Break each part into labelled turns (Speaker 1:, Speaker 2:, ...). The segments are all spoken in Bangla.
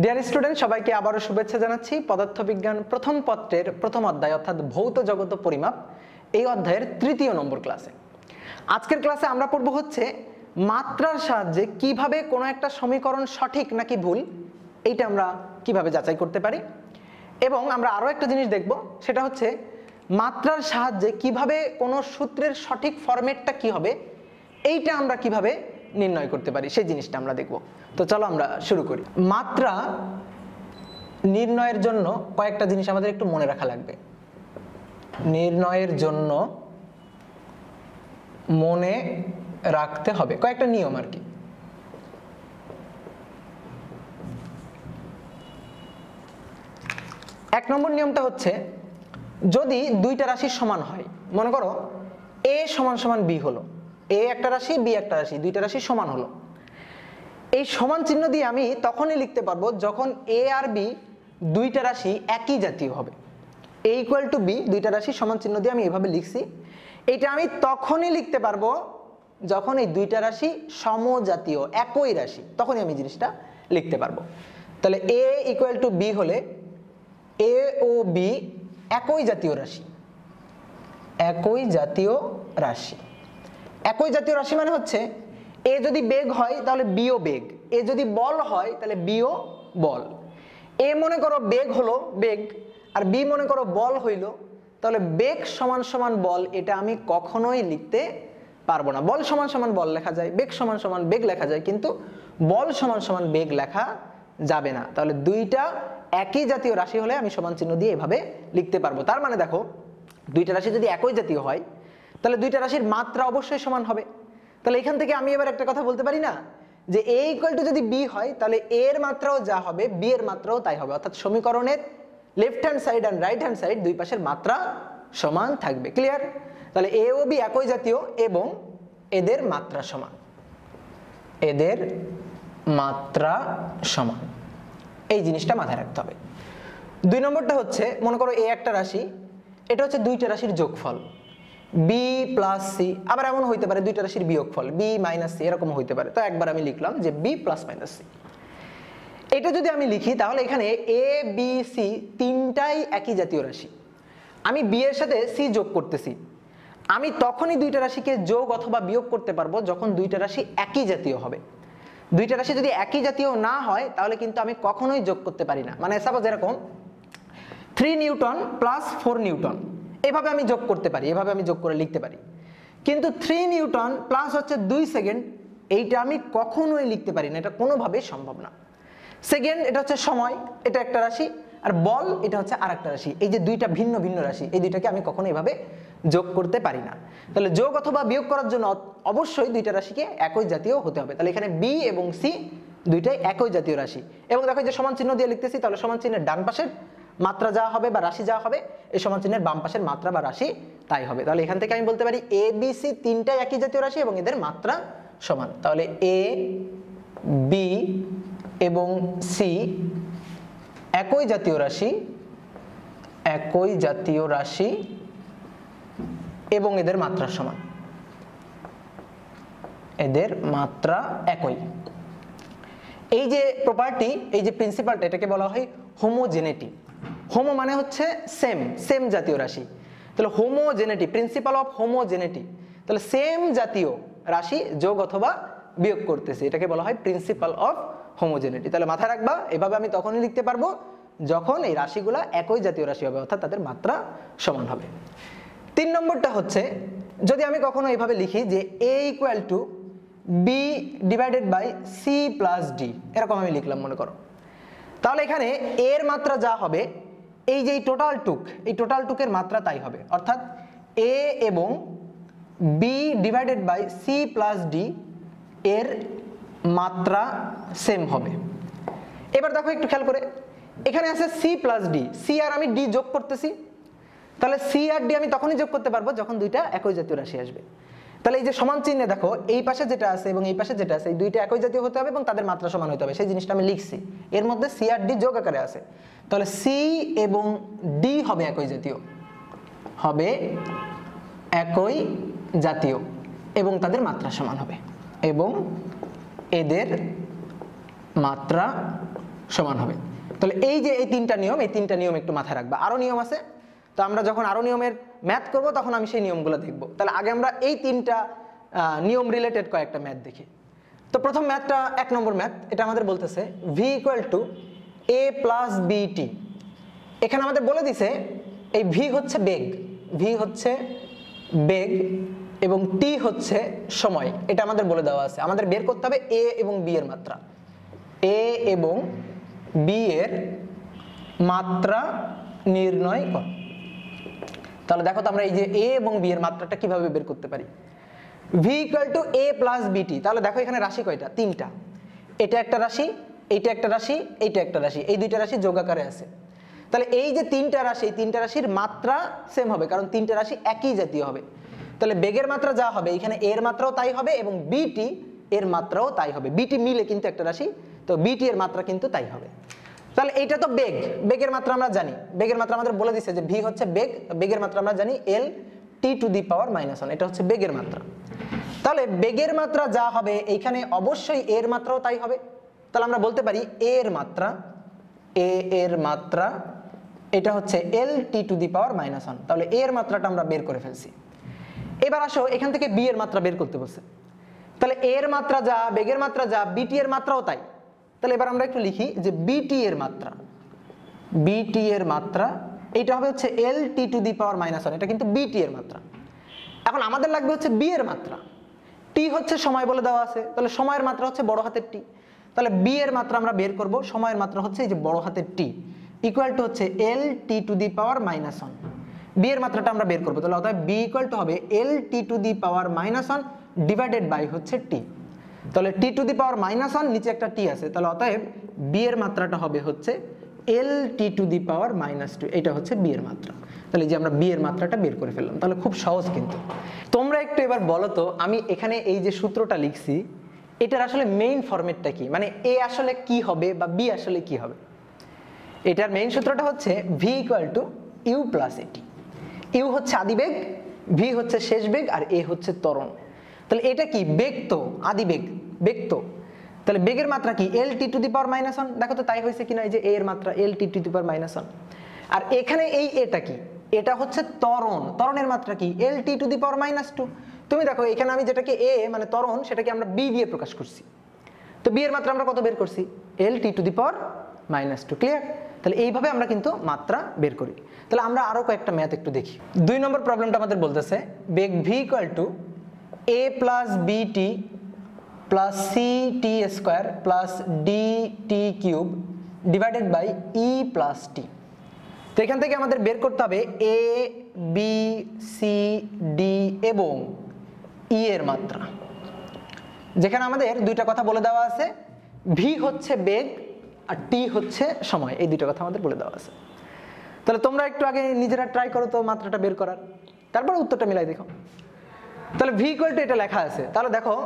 Speaker 1: ডিয়ার স্টুডেন্ট, সবাইকে আবারও শুভেচ্ছা জানাচ্ছি। পদার্থবিজ্ঞান প্রথম পত্রের প্রথম অধ্যায় অর্থাৎ ভৌত জগত পরিমাপ এই অধ্যায়ের তৃতীয় নম্বর ক্লাসে। আজকের ক্লাসে আমরা পড়ব হচ্ছে মাত্রার সাহায্যে কিভাবে কোনো একটা সমীকরণ সঠিক নাকি ভুল এইটা আমরা কিভাবে যাচাই করতে পারি, এবং আমরা আরও একটা জিনিস দেখব, সেটা হচ্ছে মাত্রার সাহায্যে কিভাবে কোনো সূত্রের সঠিক ফরম্যাটটা কি হবে এইটা আমরা কিভাবে নির্ণয় করতে পারি সেই জিনিসটা আমরা দেখব। তো চলো আমরা শুরু করি। মাত্রা নির্ণয়ের জন্য কয়েকটা জিনিস আমাদের একটু মনে রাখা লাগবে। নির্ণয়ের জন্য মনে রাখতে হবে কয়েকটা নিয়ম আর কি। এক নম্বর নিয়মটা হচ্ছে, যদি দুইটা রাশি সমান হয়, মনে করো a সমান সমান b হলো, a একটা রাশি b একটা রাশি, দুইটা রাশি সমান হলো, এই সমান চিহ্ন দিয়ে আমি তখনই লিখতে পারবো যখন a আর b দুইটা রাশি একই জাতীয় হবে। a ইকুয়াল টু b, দুইটা রাশি সমান চিহ্ন দিয়ে আমি এভাবে লিখছি, এটা আমি তখনই লিখতে পারবো যখন এই দুইটা রাশি সমজাতীয় একই রাশি, তখনই আমি জিনিসটা লিখতে পারবো। তাহলে a ইকুয়াল টু b হলে a ও b একই জাতীয় রাশি, একই জাতীয় রাশি। একই জাতীয় রাশি মানে হচ্ছে a যদি বেগ হয় তাহলে b ও বেগ, a যদি বল হয় তাহলে b ও বল। a মনে করো বেগ হলো বেগ, আর b মনে করো বল হইল, তাহলে বেগ সমান সমান বল এটা আমি কখনোই লিখতে পারবো না। বল সমান সমান বল লেখা যায়, বেগ সমান সমান বেগ লেখা যায়, কিন্তু বল সমান সমান বেগ লেখা যাবে না। তাহলে দুইটা একই জাতীয় রাশি হলে আমি সমান চিহ্ন দিয়ে এভাবে লিখতে পারবো। তার মানে দেখো, দুইটা রাশি যদি একই জাতীয় হয় তাহলে দুইটা রাশির মাত্রা অবশ্যই সমান হবে। তাহলে এখান থেকে আমি এবার একটা কথা বলতে পারি না যে a ইকুয়াল টু যদি b হয় তাহলে a এর মাত্রাও যা হবে b এর মাত্রাও তাই হবে, অর্থাৎ সমীকরণের লেফট হ্যান্ড সাইড আর রাইট হ্যান্ড সাইড দুই পাশের মাত্রা সমান থাকবে। ক্লিয়ার? তাহলে a ও b একই জাতীয় এবং এদের মাত্রা সমান, এদের মাত্রা সমান, এই জিনিসটা মাথায় রাখতে হবে। দুই নম্বরটা হচ্ছে, মনে করো a একটা রাশি, এটা হচ্ছে দুইটা রাশির যোগফল b প্লাস c, আবার এমন হইতে পারে দুইটা রাশির বিয়োগফল b মাইনাস c, এরকম হইতে পারে। তো একবার আমি লিখলাম যে b প্লাস মাইনাস c। এটা যদি আমি লিখি তাহলে এখানে a b c তিনটাই একই জাতীয় রাশি, আমি b এর সাথে c যোগ করতেছি। আমি তখনই দুইটা রাশিকে যোগ অথবা বিয়োগ করতে পারবো যখন দুইটা রাশি একই জাতীয় হবে। দুইটা রাশি যদি একই জাতীয় না হয় তাহলে কিন্তু আমি কখনোই যোগ করতে পারি না। মানে সাপোজ এরকম 3 নিউটন প্লাস 4 নিউটন, এভাবে আমি যোগ করতে পারি, এভাবে আমি যোগ করে লিখতে পারি, কিন্তু 3 নিউটন প্লাস হচ্ছে 2 সেকেন্ড, এইটা আমি কখনোই লিখতে পারি না, এটা কোনোভাবেই সম্ভব না। সেকেন্ড এটা হচ্ছে সময়, এটা একটা রাশি, আর বল এটা হচ্ছে আর একটা রাশি। এই যে দুইটা ভিন্ন ভিন্ন রাশি, এই দুইটাকে আমি কখনো এভাবে যোগ করতে পারি না। তাহলে যোগ অথবা বিয়োগ করার জন্য অবশ্যই দুইটা রাশিকে একই জাতীয় হতে হবে। তাহলে এখানে b এবং c দুইটাই একই জাতীয় রাশি, এবং দেখো যে সমান চিহ্ন দিয়ে লিখতেছি, তাহলে সমান চিহ্নের ডান পাশের মাত্রা যা হবে বা রাশি যা হবে, এই সমান চিহ্নের বাম পাশের মাত্রা বা রাশি তাই হবে। তাহলে এখান থেকে আমি বলতে পারি a b c তিনটাই একই জাতীয় রাশি এবং এদের মাত্রা সমান। তাহলে a b এবং c একই জাতীয় রাশি, একই জাতীয় রাশি এবং এদের মাত্রা সমান, এদের মাত্রা একই। এই যে প্রপার্টি, এই যে প্রিন্সিপালটা, এটাকে বলা হয় হোমোজেনিটি। হোমো মানে হচ্ছে সেম, সেম জাতীয় রাশি। তাহলে হোমোজেনিটি, প্রিন্সিপাল অফ হোমোজেনিটি, তাহলে সেম জাতীয় রাশি যোগ অথবা বিয়োগ করতেছে, এটাকে বলা হয় প্রিন্সিপাল অফ হোমোজেনিটি। তাহলে মাথায় রাখবা, এভাবে আমি তখনই লিখতে পারবো যখন এই রাশিগুলা একই জাতীয় রাশি হবে, অর্থাৎ তাদের মাত্রা সমান হবে। 3 নম্বরটা হচ্ছে, যদি আমি কখনো এভাবে লিখি যে a equal to b divided by c plus d, এরকম আমি লিখলাম মনে করো, তাহলে এখানে a এর মাত্রা যা হবে, এই যে টোটাল টুক, এই টোটাল টুকের মাত্রা তাই হবে, অর্থাৎ a এবং b divided by c plus d এর মাত্রা সেম হবে। এবার দেখো একটু খেয়াল করে, এখানে আছে c প্লাস d, c আর আমি d যোগ করতেছি, তাহলে c আর d আমি তখনই যোগ করতে পারবো যখন দুইটা একই জাতীয় রাশি আসবে। তাহলে এই যে সমান চিহ্নে দেখো, এই পাশে যেটা আছে এবং এই পাশে যেটা আছে, এই দুইটা একই জাতীয় হতে হবে এবং তাদের মাত্রা সমান হতে হবে, সেই জিনিসটা আমি লিখছি। এর মধ্যে c আর d যোগ আকারে আছে, তাহলে c এবং d হবে একই জাতীয়, হবে একই জাতীয় এবং তাদের মাত্রা সমান হবে, এবং এদের মাত্রা সমান হবে। তাহলে এই যে এই তিনটা নিয়ম একটু মাথায় রাখবা। আরো নিয়ম আছে, তো আমরা যখন আরো নিয়মের ম্যাথ করব তখন আমি সেই নিয়মগুলো দেখব। তাহলে আগে আমরা এই তিনটা নিয়ম রিলেটেড কয়েকটা ম্যাথ দেখি। তো প্রথম ম্যাথটা 1 নম্বর ম্যাথ, এটা আমাদের বলতেছে v = a + bt। এখানে আমাদের বলে দিছে এই v হচ্ছে বেগ এবং t হচ্ছে সময়, এটা আমাদের বলে দেওয়া আছে। আমাদের বের করতে হবে a এবং b এর মাত্রা, a এবং b এর মাত্রা নির্ণয় কর। তাহলে দেখো তো আমরা এই যে a এবং b এর মাত্রাটা কিভাবে বের করতে পারি। v = a + bt। তাহলে দেখো এখানে রাশি কয়টা? 3টা। এটা একটা রাশি, এইটা একটা রাশি, এইটা একটা রাশি, এই দুইটা রাশি যোগ আকারে আছে। তাহলে এই যে তিনটা রাশি, এই তিনটা রাশির মাত্রা সেম হবে, কারণ তিনটা রাশি একই জাতীয় হবে। তাহলে বেগের মাত্রা যা হবে এখানে এর মাত্রাও তাই হবে এবং bt এর মাত্রাও তাই হবে। bt মিলে কিন্তু একটা রাশি, তো bt এর মাত্রা কিন্তু তাই হবে। তাহলে এইটা তো বেগের মাত্রা আমরা জানি, বেগের মাত্রা আমাদের বলে দিছে যে v হচ্ছে বেগের মাত্রা আমরা জানি L t⁻⁻1, এটা হচ্ছে বেগের মাত্রা। তাহলে বেগের মাত্রা যা হবে এইখানে অবশ্যই এর মাত্রাও তাই হবে। তাহলে আমরা বলতে পারি a এর মাত্রা এটা হচ্ছে L t⁻⁻1। তাহলে a এর মাত্রাটা আমরা বের করে ফেলছি। এবার আসো এখান থেকে b এর মাত্রা বের করতে বলছে। তাহলে a এর মাত্রা যা, বেগের মাত্রা যা, bt এর মাত্রাও তাই। তাহলে এবার আমরা একটু লিখি যে bt এর মাত্রা এটা হবে হচ্ছে L t⁻⁻1, এটা কিন্তু bt এর মাত্রা। এখন আমাদের লাগবে হচ্ছে b এর মাত্রা। t হচ্ছে সময় বলে দেওয়া আছে, তাহলে সময়ের মাত্রা হচ্ছে বড় হাতের t। তাহলে b এর মাত্রা আমরা বের করব, সময়ের মাত্রা হচ্ছে এই যে বড় হাতের t = হচ্ছে L t⁻⁻1। b এর মাত্রাটা আমরা বের করব, তাহলে অতএব b = হবে L t⁻⁻1 ডিভাইডেড বাই হচ্ছে t। তাহলে t⁻⁻1 নিচে একটা t আছে, তাহলে অতএব b এর মাত্রাটা হবে হচ্ছে L t⁻⁻2, এটা হচ্ছে b এর মাত্রা। তাহলে যে আমরা b এর মাত্রাটা বের করে ফেললাম। তাহলে খুব সহজ কিন্তু। তোমরা একটু এবার বলো তো, আমি এখানে এই যে সূত্রটা লিখছি এটার আসলে মেইন ফরম্যাটটা কি, মানে a আসলে কি হবে বা b আসলে কি হবে। এটার মেইন সূত্রটা হচ্ছে v = u + at। u হচ্ছে আদিবেগ, v হচ্ছে শেষ বেগ, আর a হচ্ছে ত্বরণ। তাহলে এটা কি? বেগ তো, আদিবেগ, বেগ তো। তাহলে বেগের মাত্রা কি? L t⁻⁻1। দেখো তো তাই হয়েছে কিনা, এই যে a এর মাত্রা L t⁻⁻1। আর এখানে এই এটা কি? এটা হচ্ছে ত্বরণ, ত্বরণের মাত্রা কি? L t⁻⁻2। তুমি দেখো এখানে আমি যেটাকে a মানে ত্বরণ সেটাকে আমরা b দিয়ে প্রকাশ করছি, তো b এর মাত্রা আমরা কত বের করছি? L t⁻⁻2। ক্লিয়ার? তাহলে এইভাবে আমরা কিন্তু মাত্রা বের করি। তাহলে আমরা আরো কয়েকটা ম্যাথ একটু দেখি। 2 নম্বর প্রবলেমটা আমাদের বলতেছে বেগ v = a + bt + ct² + dt³ divided by e + t। তো এখান থেকে আমাদের বের করতে হবে a, b, c, d এবং e এর মাত্রা। যেখানে আমাদের দুইটা কথা বলে দেওয়া আছে, v হচ্ছে বেগ আর t হচ্ছে সময়, এই দুইটা কথা আমাদের বলে দেওয়া আছে। তাহলে তোমরা একটু আগে নিজেরা ট্রাই করো তো মাত্রাটা বের করার, তারপর উত্তরটা মিলাই দেখো। তাহলে v = এটা লেখা আছে, তাহলে দেখো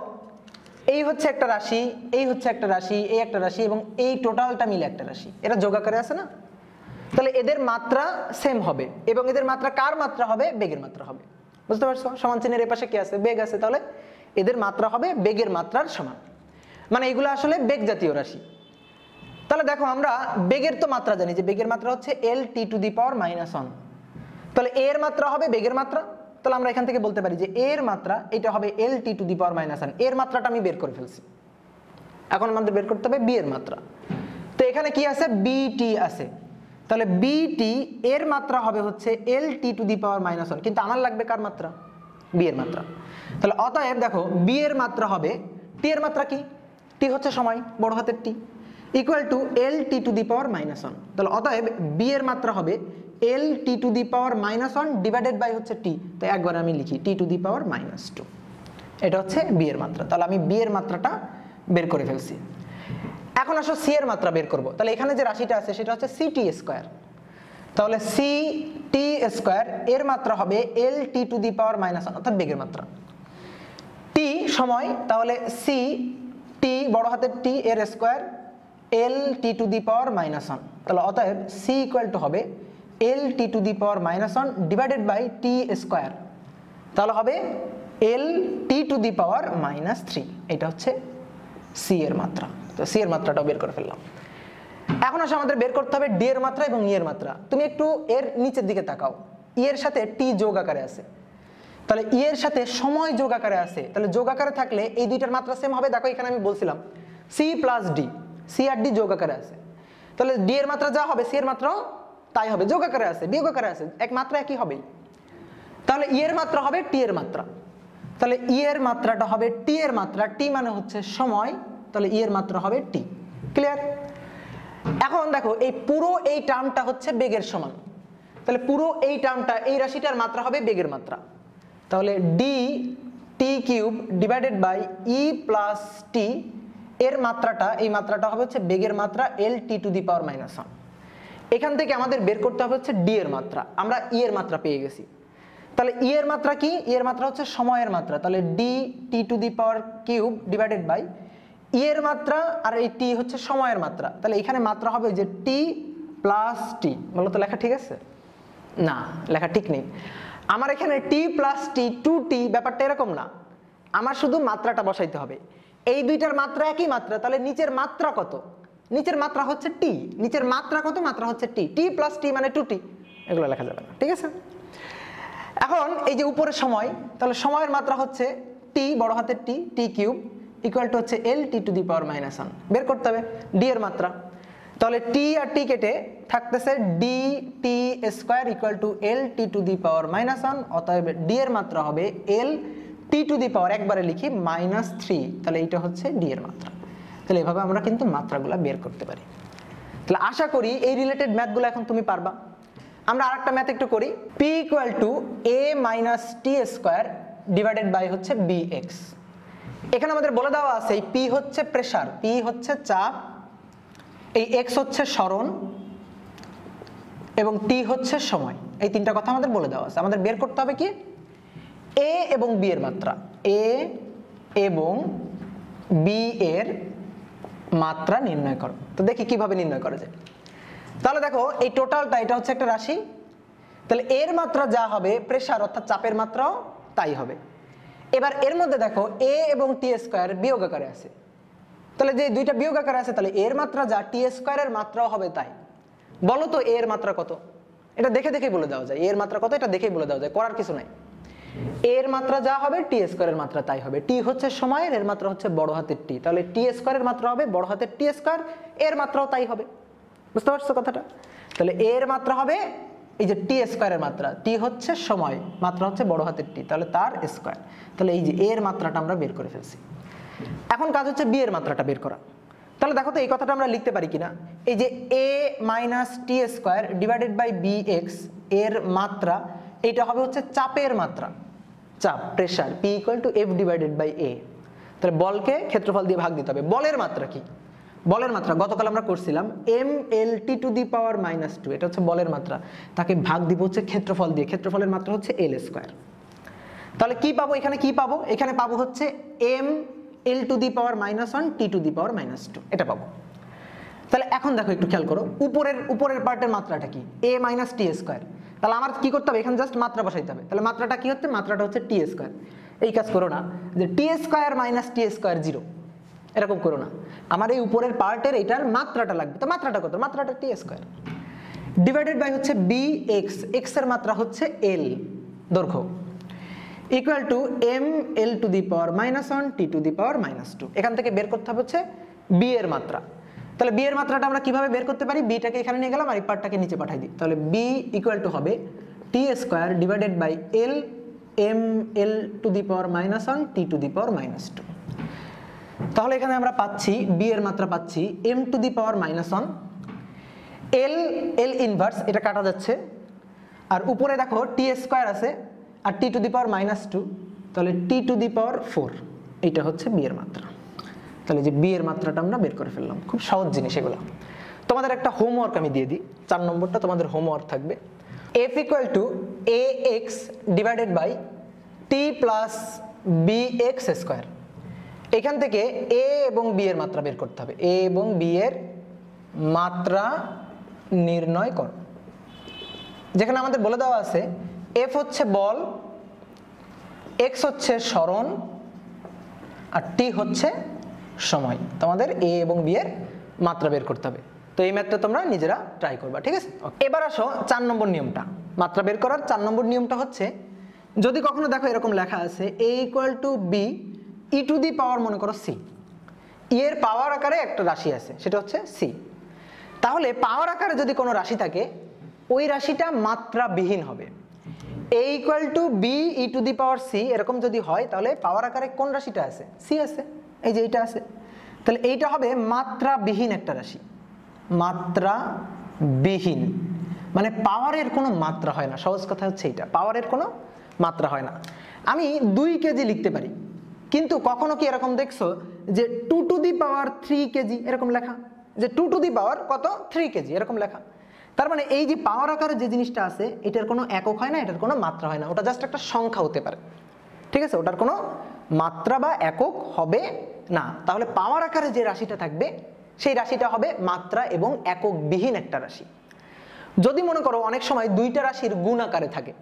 Speaker 1: এই হচ্ছে একটা রাশি, এই হচ্ছে একটা রাশি, এই একটা রাশি এবং এই টোটালটা মিলে একটা রাশি, এটা যোগ আকারে আছে না। তাহলে এদের মাত্রা সেম হবে এবং এদের মাত্রা কার মাত্রা হবে? বেগের মাত্রা হবে। বুঝতে পারছো? সমান চিহ্নের এপাশে কি আছে? বেগ আছে। তাহলে এদের মাত্রা হবে বেগের মাত্রার সমান, মানে এগুলো আসলে বেগ জাতীয় রাশি। তাহলে দেখো আমরা বেগের তো মাত্রা জানি যে বেগের মাত্রা হচ্ছে L t⁻⁻1। তাহলে এর মাত্রা হবে বেগের মাত্রা। তাহলে আমরা এখান থেকে বলতে পারি যে এর মাত্রা এটা হবে L t⁻⁻1। এর মাত্রাটা আমি বের করে ফেলছি, এখন আমাদের বের করতে হবে b এর মাত্রা। তো এখানে কি আছে? bt আছে। তাহলে bt এর মাত্রা হবে হচ্ছে L t⁻⁻1, কিন্তু আমার লাগবে কার মাত্রা? b এর মাত্রা। তাহলে অতএব দেখো b এর মাত্রা হবে, t এর মাত্রা কি? t হচ্ছে সময়, বড় হাতের t = L t⁻⁻1। তাহলে অতএব b এর মাত্রা হবে L t⁻⁻1 ডিভাইডেড বাই হচ্ছে t। তো একবার আমি লিখি t⁻⁻2, এটা হচ্ছে b এর মাত্রা। তাহলে আমি b এর মাত্রাটা বের করে ফেলছি। এখন আসো c এর মাত্রা বের করব। তাহলে এখানে যে রাশিটা আছে সেটা হচ্ছে ct²। তাহলে ct² এর মাত্রা হবে L t⁻⁻1, অর্থাৎ বেগের মাত্রা। t সময়, তাহলে c t বড় হাতের t এর স্কয়ার L t⁻⁻1। তাহলে অতএব c = হবে L t⁻⁻1 divided by t²। তাহলে হবে L t⁻⁻3, এটা হচ্ছে c এর মাত্রা। তো c এর মাত্রাটাও বের করে ফেললাম। এখন আসলে আমাদের বের করতে হবে ডি এর মাত্রা এবং ই এর মাত্রা। তুমি একটু এর নিচের দিকে তাকাও, ই এর সাথে টি যোগ আকারে আছে, তাহলে ই এর সাথে সময় যোগ আকারে আছে, তাহলে যোগ আকারে থাকলে এই দুইটার মাত্রা সেম হবে। দেখো এখানে আমি বলছিলাম সি প্লাস ডি, সি আর ডি যোগ আকারে আছে, তাহলে ডি এর মাত্রা যা হবে সি এর মাত্রাও তাই হবে, যোগ আকারে আছে বিয়োগ আকারে আছে, এক মাত্রা একই হবেই। তাহলে ই এর মাত্রা হবে টি এর মাত্রা, তাহলে ই এর মাত্রাটা হবে টি এর মাত্রা, টি মানে হচ্ছে সময়, তাহলে ই এর মাত্রা হবে টি। ক্লিয়ার? এখন দেখো এই পুরো এই টার্মটা হচ্ছে বেগের সমান, তাহলে পুরো এই টার্মটা এই রাশিটার মাত্রা হবে বেগের মাত্রা, তাহলে D T cube divided by E plus T এর মাত্রাটা, এই মাত্রাটা হবে হচ্ছে বেগের মাত্রা এল T to the power minus 1। এখান থেকে আমাদের বের করতে হবে হচ্ছে ডি এর মাত্রা, আমরা ই এর মাত্রা পেয়ে গেছি। তাহলে ই এর মাত্রা কি? ই এর মাত্রা হচ্ছে সময়ের মাত্রা, তাহলে D T to the power cube divided by E এর মাত্রা আর এই টি হচ্ছে সময়ের মাত্রা, তাহলে এখানে মাত্রা হবে যে টি প্লাস টি। বলো তো লেখা ঠিক আছে? না, লেখা ঠিক নেই। আমার এখানে টি প্লাস টি টু টি ব্যাপারটা এরকম না, আমার শুধু মাত্রাটা বসাইতে হবে। এই দুইটার মাত্রা একই মাত্রা, তাহলে নিচের মাত্রা কত? নিচের মাত্রা হচ্ছে টি, নিচের মাত্রা কত? মাত্রা হচ্ছে টি, টি প্লাস টি মানে টু টি, এগুলো লেখা যাবে না, ঠিক আছে? এখন এই যে উপরে সময়, তাহলে সময়ের মাত্রা হচ্ছে টি বড় হাতের টি, টি কিউব ইকুয়াল টু হচ্ছে L T to the power minus 1, বের করতে হবে ডি এর মাত্রা। তাহলে টি আর টি কেটে থাকতেছে D T square equal to L T to the power minus 1, অতএব ডি এর মাত্রা হবে এল টি টু দি পাওয়ার, একবারে লিখি -3, তাহলে এইটা হচ্ছে ডি এর মাত্রা। তাহলে এভাবে আমরা কিন্তু মাত্রাগুলো বের করতে পারি। তাহলে আশা করি এই রিলেটেড ম্যাথগুলো এখন তুমি পারবা। আমরা আরেকটা ম্যাথ একটু করি, P equal to A minus T square divided by হচ্ছে বি এক্স। এখানে আমাদের বলে দেওয়া আছে এই পি হচ্ছে প্রেসার, পি হচ্ছে চাপ, এই এক্স হচ্ছে সরণ এবং টি হচ্ছে সময়, এই তিনটা কথা আমাদের বলে দেওয়া আছে। আমাদের বের করতে হবে কি? এ এবং বি এর মাত্রা, এ এবং বি এর মাত্রা নির্ণয় করো। তো দেখি কিভাবে নির্ণয় করা যায়। তাহলে দেখো এই টোটালটা, এটা হচ্ছে একটা রাশি, তাহলে এর মাত্রা যা হবে প্রেসার অর্থাৎ চাপের মাত্রাও তাই হবে। এবার এর মধ্যে দেখো এ এবং টি স্কোয়ার বিয়োগ আকারে আছে, তাহলে যে দুইটা বিয়োগ আকারে আছে তাহলে এর মাত্রা যা টি স্কোয়ারের মাত্রাও হবে তাই। বলো তো এর মাত্রা কত? এটা দেখে দেখে বলে দেওয়া যায়, এর মাত্রা কত এটা দেখেই বলে দেওয়া যায়, করার কিছু নাই। এর মাত্রা যা হবে টি স্কোয়ারের মাত্রা তাই হবে। টি হচ্ছে সময়ের, এর মাত্রা হচ্ছে বড় হাতের টি, তাহলে টি স্কোয়ারের মাত্রা হবে বড় হাতের টি স্কোয়ার, এর মাত্রাও তাই হবে। বুঝতে পারছো কথাটা? তাহলে এর মাত্রা হবে এই যে টি স্কোয়ারের মাত্রা, টি হচ্ছে সময়, মাত্রা হচ্ছে বড় হাতের টি, তাহলে তার স্কোয়ার। তাহলে এই যে এর মাত্রাটা আমরা বের করে ফেলছি। এখন কাজ হচ্ছে বি এর মাত্রাটা বের করা। তাহলে দেখো তো এই কথাটা আমরা লিখতে পারি কিনা, এই যে A minus T square divided by B X এর মাত্রা, এইটা হবে হচ্ছে চাপের মাত্রা, চাপ pressure, P equal to F divided by A. তাহলে বলকে ক্ষেত্রফল দিয়ে ভাগ দিতে হবে। বলের মাত্রা কি? বলের মাত্রা গতকাল আমরা করছিলাম M L T to the power -2, এটা হচ্ছে বলের মাত্রা, তাকে ভাগ দিব হচ্ছে ক্ষেত্রফল দিয়ে, ক্ষেত্রফলের মাত্রা হচ্ছে এল স্কোয়ার। তাহলে কি পাবো এখানে? কি পাবো এখানে? পাবো হচ্ছে M L to the power -1 T to the power -2, এটা পাবো। তাহলে এখন দেখো একটু খেয়াল করো, উপরের পার্টের মাত্রাটা কি? এ মাইনাস টি স্কোয়ার। তাহলে আমার কি করতে হবে? এখানে জাস্ট মাত্রা বসাইতে হবে। তাহলে মাত্রাটা কি হচ্ছে? মাত্রাটা হচ্ছে টি স্কোয়ার। এই কাজ করো না যে টি স্কোয়ার মাইনাস টি স্কোয়ার 0, এরকম করো না। আমার এই উপরের পার্টের এইটার মাত্রাটা লাগবে, তো মাত্রাটা কত? মাত্রাটা টি স্কোয়ার ডিভাইডেড বাই হচ্ছে বি এক্স, এক্স এর মাত্রা হচ্ছে এল দৈর্ঘ্য, equal to M L to the power -1 T to the power -2। এখান থেকে বের করতে হবে হচ্ছে বি এর মাত্রা। তাহলে বি এর মাত্রাটা আমরা কিভাবে বের করতে পারি? বিটাকে এখানে নিয়ে গেলাম আর এই পার্টটাকে নিচে পাঠাই দিই, তাহলে বি ইকুয়াল টু হবে T square divided by L M L to the power -1 T to the power -2। তাহলে এখানে আমরা পাচ্ছি বি এর মাত্রা পাচ্ছি M to the power -1, L L inverse এটা কাটা যাচ্ছে, আর উপরে দেখো টি স্কোয়ার আছে আর টি টু দি পাওয়ার -2, তাহলে টি টু দি পাওয়ার 4, এইটা হচ্ছে বি এর মাত্রা। তাহলে যে বি এর মাত্রাটা আমরা বের করে ফেললাম, খুব সহজ জিনিস এগুলো। তোমাদের একটা হোমওয়ার্ক আমি দিয়ে দিই, 4 নম্বরটা তোমাদের হোমওয়ার্ক থাকবে। F equal to A X divided by T plus B X square. এখান থেকে এ এবং বি এর মাত্রা বের করতে হবে। এ এবং বি এর মাত্রা নির্ণয় করো। যেখানে আমাদের বলে দেওয়া আছে এফ হচ্ছে বল, এক্স হচ্ছে সরণ আর টি হচ্ছে সময়। তোমাদের এ এবং বি এর মাত্রা বের করতে হবে। তো এই ম্যাথটা তোমরা নিজেরা ট্রাই করবা, ঠিক আছে। এবার আসো 4 নম্বর নিয়মটা, মাত্রা বের করার 4 নম্বর নিয়মটা হচ্ছে, যদি কখনো দেখো এরকম লেখা আছে a = b e to the power মনে করো c, এর পাওয়ার আকারে একটা রাশি আছে সেটা হচ্ছে c, তাহলে পাওয়ার আকারে যদি কোনো রাশি থাকে ওই রাশিটা মাত্রাবিহীন হবে। a = b e to the power c এরকম যদি হয় তাহলে পাওয়ার আকারে কোন রাশিটা আছে, c আছে, এই যে এইটা আছে, তাহলে এইটা হবে মাত্রাবিহীন একটা রাশি। মাত্রাবিহীন মানে পাওয়ারের কোনো মাত্রা হয় না, সহজ কথা হচ্ছে এইটা, পাওয়ারের কোনো মাত্রা হয় না। আমি 2 কেজি লিখতে পারি, কিন্তু কখনো কি এরকম দেখছো যে 2 টু দি পাওয়ার 3 কেজি এরকম লেখা, যে 2 টু দি পাওয়ার কত 3 কেজি এরকম লেখা। তার মানে এই যে পাওয়ার আকারে যে জিনিসটা আছে এটার কোনো একক হয় না, এটার কোনো মাত্রা হয় না, ওটা জাস্ট একটা সংখ্যা হতে পারে, ঠিক আছে, ওটার কোনো মাত্রা বা একক হবে না। তাহলে পাওয়ার আকারে যে রাশিটা থাকবে সেই রাশিটা হবে মাত্রা এবং একক বিহীন একটা রাশি। যদি মনে করো অনেক সময় 2টা রাশির গুণ আকারে থাকে,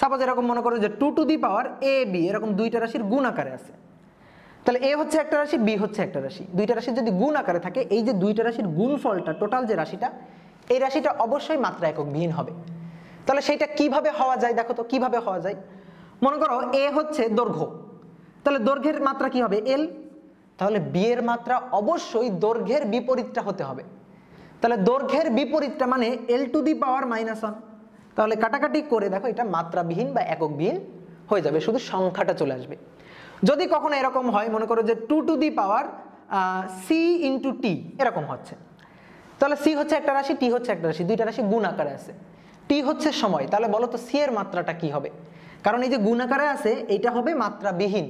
Speaker 1: সাপোজ এরকম মনে করো যে 2 two the power a b এরকম 2টা রাশির গুণ আকারে আছে, তাহলে a হচ্ছে একটা রাশি, b হচ্ছে একটা রাশি, 2টা রাশির যদি গুণ আকারে থাকে এই যে 2টা রাশির গুণফলটা টোটাল যে রাশিটা, এই রাশিটা অবশ্যই মাত্রা একক বিহীন হবে। তাহলে সেইটা কিভাবে হওয়া যায় দেখো তো, কিভাবে হওয়া যায়। মনে করো a হচ্ছে দৈর্ঘ্য, তাহলে দৈর্ঘ্যের মাত্রা কি হবে l, তাহলে b এর মাত্রা অবশ্যই দৈর্ঘ্যের বিপরীতটা হতে হবে, তাহলে দৈর্ঘ্যের বিপরীতটা মানে l টু দি পাওয়ার -1, তাহলে কাটাকাটি করে দেখো এটা মাত্রাবিহীন বা এককবিহীন হয়ে যাবে, শুধু সংখ্যাটা চলে আসবে। যদি কখনো এরকম হয় মনে করো যে 2 two the power c into t এরকম হচ্ছে, তাহলে c হচ্ছে একটা রাশি, t হচ্ছে একটা রাশি, 2টা রাশি গুণ আকারে আছে, t হচ্ছে সময়, তাহলে বলো তো c এর মাত্রাটা কি হবে, কারণ এই যে গুণ আকারে আছে এইটা হবে মাত্রাবিহীন,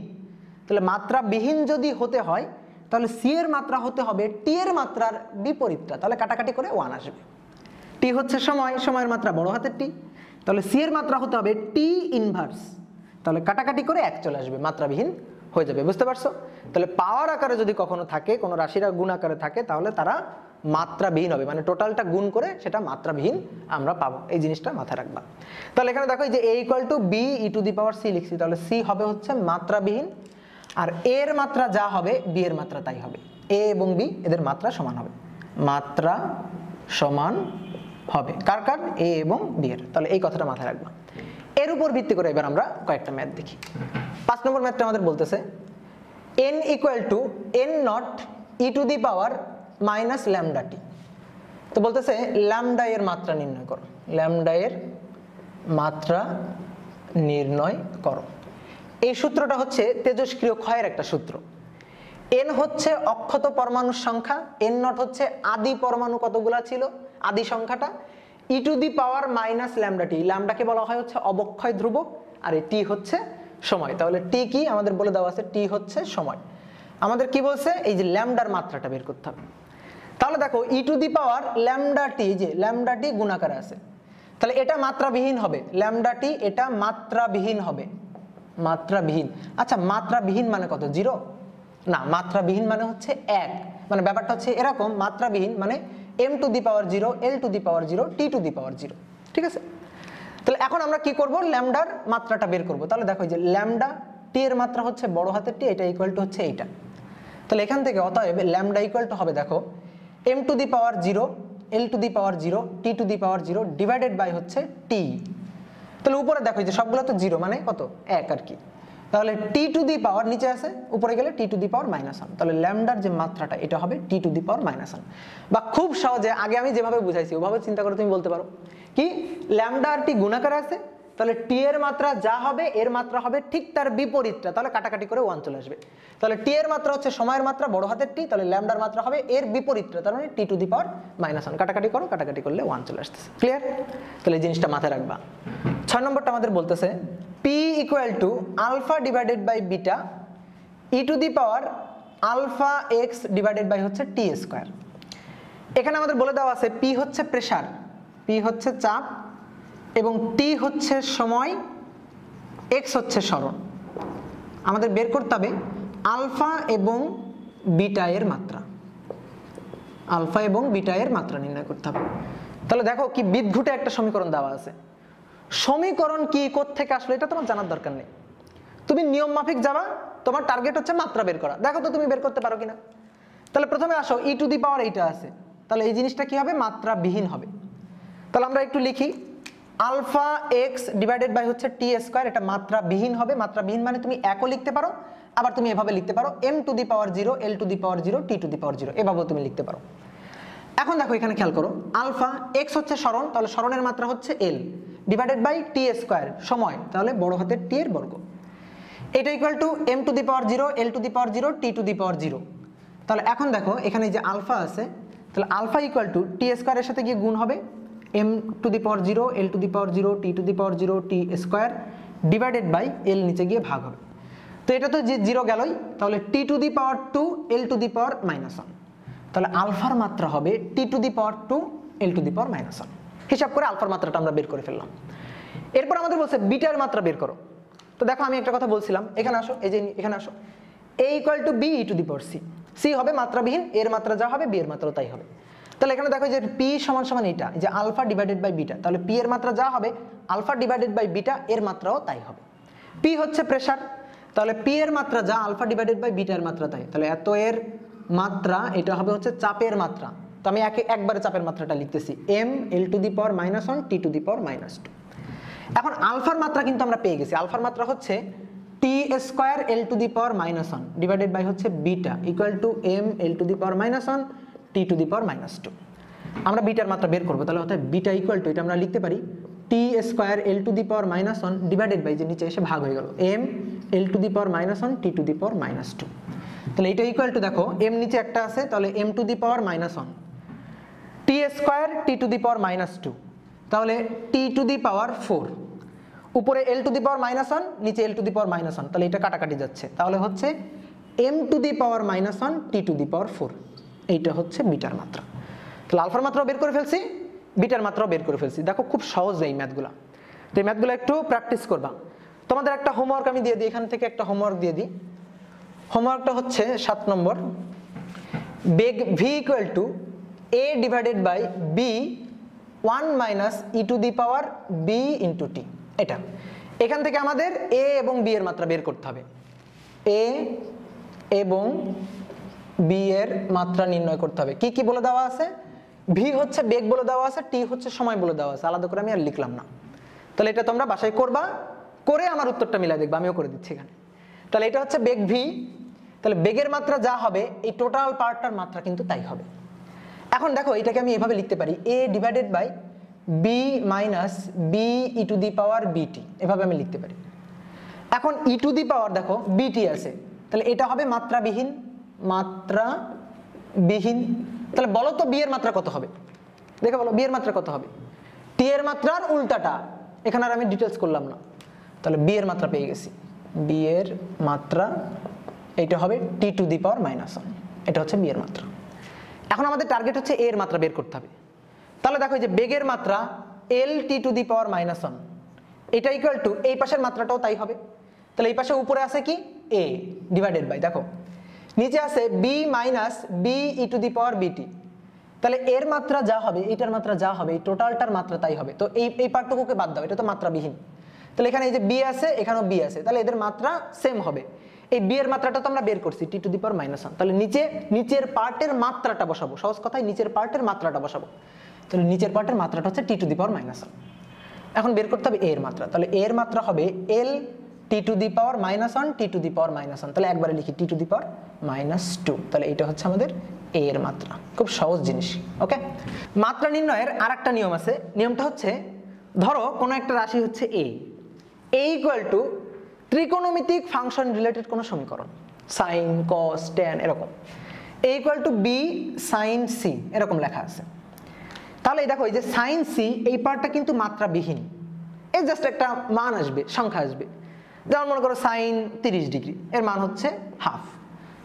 Speaker 1: তাহলে মাত্রাবিহীন যদি হতে হয় তাহলে c এর মাত্রা হতে হবে t এর মাত্রার বিপরীতটা, তাহলে কাটাকাটি করে 1 আসবে। t হচ্ছে সময়, সময়ের মাত্রা বড় হাতের t, তাহলে c এর মাত্রা হতে হবে t ইনভার্স, তাহলে কাটাকাটি করে 1 চলে আসবে, মাত্রাবিহীন হয়ে যাবে, বুঝতে পারছো। তাহলে পাওয়ার আকারে যদি কখনো থাকে, কোনো রাশিরা গুণ আকারে থাকে, তাহলে তারা মাত্রাবিহীন হবে, মানে টোটালটা গুণ করে সেটা মাত্রাবিহীন আমরা পাবো, এই জিনিসটা মাথায় রাখবা। তাহলে এখানে দেখো যে a = b e to the power c লিখছি, তাহলে c হবে হচ্ছে মাত্রাবিহীন, আর a এর মাত্রা যা হবে b এর মাত্রা তাই হবে, a এবং b এদের মাত্রা সমান হবে, মাত্রা সমান হবে কার কার, a এবং b এর, তাহলে এই কথাটা মাথায় রাখবা। এর উপর ভিত্তি করে এবার আমরা কয়েকটা ম্যাথ দেখি। 5 নম্বর ম্যাথটা আমাদের বলতেছে n = n0 e to the power -λt, তো বলতেছে ল্যামডা এর মাত্রা নির্ণয় করো, ল্যামডা এর মাত্রা নির্ণয় করো। এই সূত্রটা হচ্ছে তেজস্ক্রিয় ক্ষয়ের একটা সূত্র। n হচ্ছে অক্ষত পরমাণুর সংখ্যা, n0 হচ্ছে আদি পরমাণু কতগুলা ছিল, আদি সংখ্যাটা, e to the power -λt, ল্যামডাকে বলা হয় হচ্ছে অবক্ষয় ধ্রুবক, আর এই t হচ্ছে সময়, তাহলে t কি আমাদের বলে দেওয়া আছে, t হচ্ছে সময়। আমাদের কি বলছে, এই যে ল্যামডার মাত্রাটা বের করতে হবে, তাহলে দেখো e to the power λt, যে λt গুণাকারে আছে, তাহলে এটা মাত্রাবিহীন হবে, λt এটা মাত্রাবিহীন হবে, মাত্রাবিহীন। আচ্ছা মাত্রাবিহীন মানে কত, 0 না, মাত্রাবিহীন মানে হচ্ছে 1, মানে ব্যাপারটা হচ্ছে এরকম, মাত্রাবিহীন মানে m to the power 0, l to the power 0, t to the power 0, ঠিক আছে। তাহলে এখন আমরা কি করব, ল্যামডার মাত্রাটা বের করব। তাহলে দেখো যে ল্যামডা t এর মাত্রা হচ্ছে বড় হাতের t, এটা ইকুয়াল টু হচ্ছে এইটা, তাহলে এখান থেকে অতএব ল্যামডা ইকুয়াল টু হবে দেখো m to the power 0, l to the power 0, t to the power 0 divided by হচ্ছে t, তাহলে উপরে দেখো যে সবগুলো তো 0 মানে কত 1 আর কি, তাহলে t টু দি পাওয়ার নিচে আছে, উপরে গেলে t টু দি পাওয়ার -1, তাহলে ল্যামডার যে মাত্রাটা এটা হবে t টু দি পাওয়ার -1। বা খুব সহজে আগে আমি যেভাবে বুঝাইছি ওভাবে চিন্তা করে তুমি বলতে পারো কি, ল্যামডা আর t গুণাকারে আছে, তাহলে t এর মাত্রা যা হবে এর মাত্রা হবে ঠিক তার বিপরীতটা, তাহলে কাটাকাটি করে 1 চলে আসবে, তাহলে t এর মাত্রা হচ্ছে সময়ের মাত্রা বড় হাতের t, তাহলে ল্যামডার মাত্রা হবে এর বিপরীতটা, তার মানে t টু দি পাওয়ার -1, কাটাকাটি করো, কাটাকাটি করলে 1 চলে আসতেছে, ক্লিয়ার। তাহলে এই জিনিসটা মাথায় রাখবা। 6 নম্বরটা আমাদের বলতেছে p = alpha divided by beta e to the power alpha x divided by হচ্ছে t স্কয়ার। এখানে আমাদের বলে দেওয়া আছে p হচ্ছে প্রেসার, p হচ্ছে চাপ, এবং t হচ্ছে সময়, x হচ্ছে সরণ। আমাদের বের করতে হবে আলফা এবং বিটা এর মাত্রা, আলফা এবং বিটা এর মাত্রা নির্ণয় করতে হবে। তাহলে দেখো কি বিদঘুটে একটা সমীকরণ দেওয়া আছে, সমীকরণ কি কোত্থেকে আসলো এটা তোমার জানার দরকার নেই, তুমি নিয়ম মাফিক যাবা, তোমার টার্গেট হচ্ছে মাত্রা বের করা, দেখো তো তুমি বের করতে পারো কিনা। তাহলে প্রথমে আসো e টু দি পাওয়ার এইটা আছে, তাহলে এই জিনিসটা কি হবে, মাত্রাবিহীন হবে। তাহলে আমরা একটু লিখি, আলফা এক্স ডিভাইডেড বাই হচ্ছে টি স্কোয়ার, এটা মাত্রাবিহীন হবে। মাত্রাবিহীন মানে তুমি একও লিখতে পারো, আবার তুমি এভাবে লিখতে পারো m to the power 0 l to the power 0 t to the power 0, এভাবেও তুমি লিখতে পারো। এখন দেখো এখানে খেয়াল করো, আলফা এক্স হচ্ছে সরণ, তাহলে সরণের মাত্রা হচ্ছে l divided by T square সময়, তাহলে বড় হাতের টি এর বর্গ, এটা equal to m to the power 0 l to the power 0 t to the power 0। তাহলে এখন দেখো এখানে যে আলফা আছে, তাহলে আলফা ইকুয়াল টু টি স্কোয়ারের সাথে গিয়ে গুণ হবে m to the power 0 l to the power 0 t to the power 0 t square divided by l নিচে গিয়ে ভাগ হবে। তো এটা তো যে 0 গেলই, তাহলে t to the power 2 l to the power -1, তাহলে আলফার মাত্রা হবে t to the power 2 l to the power -1। হিসাব করে আলফার মাত্রাটা আমরা বের করে ফেললাম। এরপর আমাদের বলছে বিটার মাত্রা বের করো। তো দেখো আমি একটা কথা বলছিলাম, এখানে আসো, এই যে এখানে আসো, a equal to B E to the power C, C হবে মাত্রাবিহীন, এর মাত্রা যা হবে বি এর মাত্রাও তাই হবে। তাহলে এখানে দেখো যে পি সমান সমান এটা, যে আলফা ডিভাইডেড বাই বিটা, তাহলে পি এর মাত্রা যা হবে আলফা ডিভাইডেড বাই বিটা এর মাত্রাও তাই হবে। পি হচ্ছে প্রেসার, তাহলে পি এর মাত্রা যা আলফা ডিভাইডেড বাই বিটা এর মাত্রা তাই, তাহলে এত এর মাত্রা এটা হবে হচ্ছে চাপের মাত্রা। তো আমি একবারে চাপের মাত্রাটা লিখতেছি m l to the power -1 t to the power -2। এখন আলফার মাত্রা কিন্তু আমরা পেয়ে গেছি, আলফার মাত্রা হচ্ছে T square l to the power -1 divided by হচ্ছে beta equal to m l to the power -1 t to the power -2। আমরা বিটার মাত্রা বের করবো, তাহলে অর্থাৎ বিটা ইকুয়াল টু এটা আমরা লিখতে পারি T square l to the power -1 divided by যে নিচে এসে ভাগ হয়ে গেল m l to the power -1 t to the power -2। তাহলে এটা ইকুয়াল টু দেখো m নিচে একটা আছে, তাহলে m to the power -1 t square t to the power -2, তাহলে t টু দি পাওয়ার 4, উপরে l টু দি পাওয়ার -1 নিচে l টু দি পাওয়ার -1, তাহলে এটা কাটাকাটি যাচ্ছে, তাহলে হচ্ছে m to the power -1 t to the power 4, এইটা হচ্ছে বিটার মাত্রা। তাহলে আলফার মাত্রাও বের করে ফেলছি, বিটার মাত্রাও বের করে ফেলছি। দেখো খুব সহজ এই ম্যাথগুলো, তো এই ম্যাথগুলো একটু প্র্যাকটিস করবা। তোমাদের একটা হোমওয়ার্ক আমি দিয়ে দিই, এখান থেকে একটা হোমওয়ার্ক দিয়ে দিই। হোমওয়ার্কটা হচ্ছে 7 নম্বর, বেগ v equal to a divided by b 1 minus e to the power b into t. এটা এখান থেকে আমাদের a এবং b এর মাত্রা বের করতে হবে, a এবং b এর মাত্রা নির্ণয় করতে হবে। কি কি বলে দেওয়া আছে, v হচ্ছে বেগ বলে দেওয়া আছে, t হচ্ছে সময় বলে দেওয়া আছে, আলাদা করে আমি আর লিখলাম না। তাহলে এটা তোমরা বাসায় করবা, করে আমার উত্তরটা মিলাই দেখবা, আমিও করে দিচ্ছি এখানে। তাহলে এটা হচ্ছে বেগ v, তাহলে বেগের মাত্রা যা হবে এই টোটাল পার্টটার মাত্রা কিন্তু তাই হবে। এখন দেখো এটাকে আমি এভাবে লিখতে পারি a divided by b minus b E to the power bt, এভাবে আমি লিখতে পারি। এখন ই টু দি পাওয়ার দেখো bt আছে, তাহলে এটা হবে মাত্রাবিহীন, মাত্রাবিহীন। তাহলে বলো তো b এর মাত্রা কত হবে, দেখে বলো b এর মাত্রা কত হবে, t এর মাত্রার উল্টাটা, এখানে আর আমি ডিটেলস করলাম না। তাহলে b এর মাত্রা পেয়ে গেছি, b এর মাত্রা এইটা হবে t টু দি পাওয়ার -1, এটা হচ্ছে b এর মাত্রা। এখন আমাদের টার্গেট হচ্ছে a এর মাত্রা বের করতে হবে। তাহলে দেখো এই যে বেগের মাত্রা l t to the power -1, এটা ইকুয়াল টু এই পাশের মাত্রাটাও তাই হবে। তাহলে এই পাশে উপরে আছে কি a ডিভাইডেড বাই, দেখো নিচে আছে b minus b E to the power bt, তাহলে এর মাত্রা যা হবে এটার মাত্রা যা হবে এই টোটালটার মাত্রা তাই হবে। তো এই পার্টটুকুকে বাদ দাও, এটা তো মাত্রাবিহীন। তাহলে এখানে এই যে b আছে, এখানেও b আছে, তাহলে এদের মাত্রা সেম হবে। এই b এর মাত্রাটা তো আমরা বের করছি t টু দি পাওয়ার -1, তাহলে নিচের পার্টের মাত্রাটা বসাবো, সহজ কথায় নিচের পার্টের মাত্রাটা বসাবো। তাহলে নিচের পার্টের মাত্রাটা হচ্ছে t টু দি পাওয়ার -1। এখন বের করতে হবে a এর মাত্রা, তাহলে a এর মাত্রা হবে l t to the power -1 t to the power -1, তাহলে একবারে লিখি t টু দি পাওয়ার -2, তাহলে এটা হচ্ছে আমাদের a এর মাত্রা। খুব সহজ জিনিস, ওকে। মাত্রা নির্ণয়ের আরেকটা নিয়ম আছে, নিয়মটা হচ্ছে ধরো কোনো একটা রাশি হচ্ছে a ইকুয়াল টু ত্রিকোণমিতিক ফাংশন রিলেটেড কোনো সমীকরণ, সাইন কস ট্যান এরকম, a equal to b sine c এরকম লেখা আছে। তাহলে দেখো এই যে সাইন c এই পার্টটা কিন্তু মাত্রাবিহীন, এই জাস্ট একটা মান আসবে, সংখ্যা আসবে। যেমন মনে করো সাইন 30 ডিগ্রি, এর মান হচ্ছে হাফ,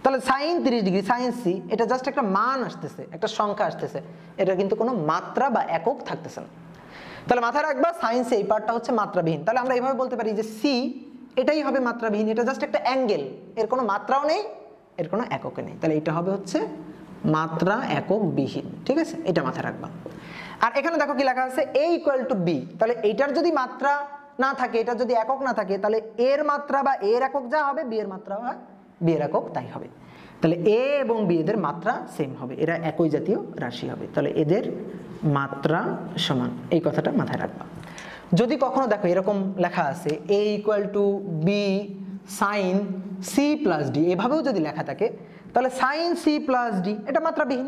Speaker 1: তাহলে সাইন 30 ডিগ্রি সাইন c এটা জাস্ট একটা মান আসতেছে, একটা সংখ্যা আসতেছে, এটা কিন্তু কোনো মাত্রা বা একক থাকতেছে না। তাহলে মাথায় রাখবা সাইন c এই পার্টটা হচ্ছে মাত্রাবিহীন। তাহলে আমরা এইভাবে বলতে পারি যে c এটাই হবে মাত্রাবিহীন, এটা জাস্ট একটা অ্যাঙ্গেল, এর কোনো মাত্রাও নেই, এর কোনো এককও নেই, তাহলে এটা হবে হচ্ছে মাত্রা একক বিহীন, ঠিক আছে, এটা মাথায় রাখবা। আর এখানে দেখো কি লেখা আছে a ইকুয়াল টু b, তাহলে এইটার যদি মাত্রা না থাকে, এটা যদি একক না থাকে, তাহলে এর মাত্রা বা এর একক যা হবে b এর মাত্রা বা b এর একক তাই হবে। তাহলে এ এবং বি এদের মাত্রা সেম হবে, এরা একই জাতীয় রাশি হবে, তাহলে এদের মাত্রা সমান, এই কথাটা মাথায় রাখবা। যদি কখনো দেখো এরকম লেখা আছে a equal to B sine C plus D, এভাবেও যদি লেখা থাকে তাহলে সাইন সি প্লাস ডি এটা মাত্রাবিহীন।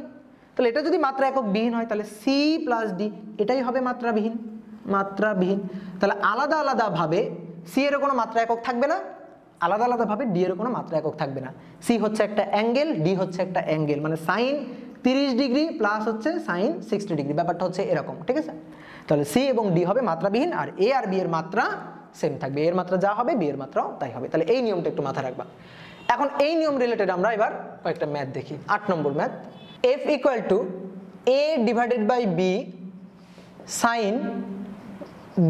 Speaker 1: তাহলে এটা যদি মাত্রা একক বিহীন হয় তাহলে সি প্লাস ডি এটাই হবে মাত্রাবিহীন, মাত্রাবিহীন। তাহলে আলাদা আলাদাভাবে সি এর কোনো মাত্রা একক থাকবে না, আলাদা আলাদাভাবে ডি এর কোনো মাত্রা একক থাকবে না। সি হচ্ছে একটা অ্যাঙ্গেল, ডি হচ্ছে একটা অ্যাঙ্গেল, মানে সাইন 30 ডিগ্রি প্লাস হচ্ছে সাইন 60 ডিগ্রি, ব্যাপারটা হচ্ছে এরকম, ঠিক আছে? তাহলে সি এবং ডি হবে মাত্রাবিহীন, আর এ আর বি এর মাত্রা সেম থাকবে, এর মাত্রা যা হবে বি এর মাত্রাও তাই হবে। তাহলে এই নিয়মটা একটু মাথায় রাখবা। এখন এই নিয়ম রিলেটেড আমরা এবার কয়েকটা ম্যাথ দেখি। 8 নম্বর math, F equal to A divided by B sine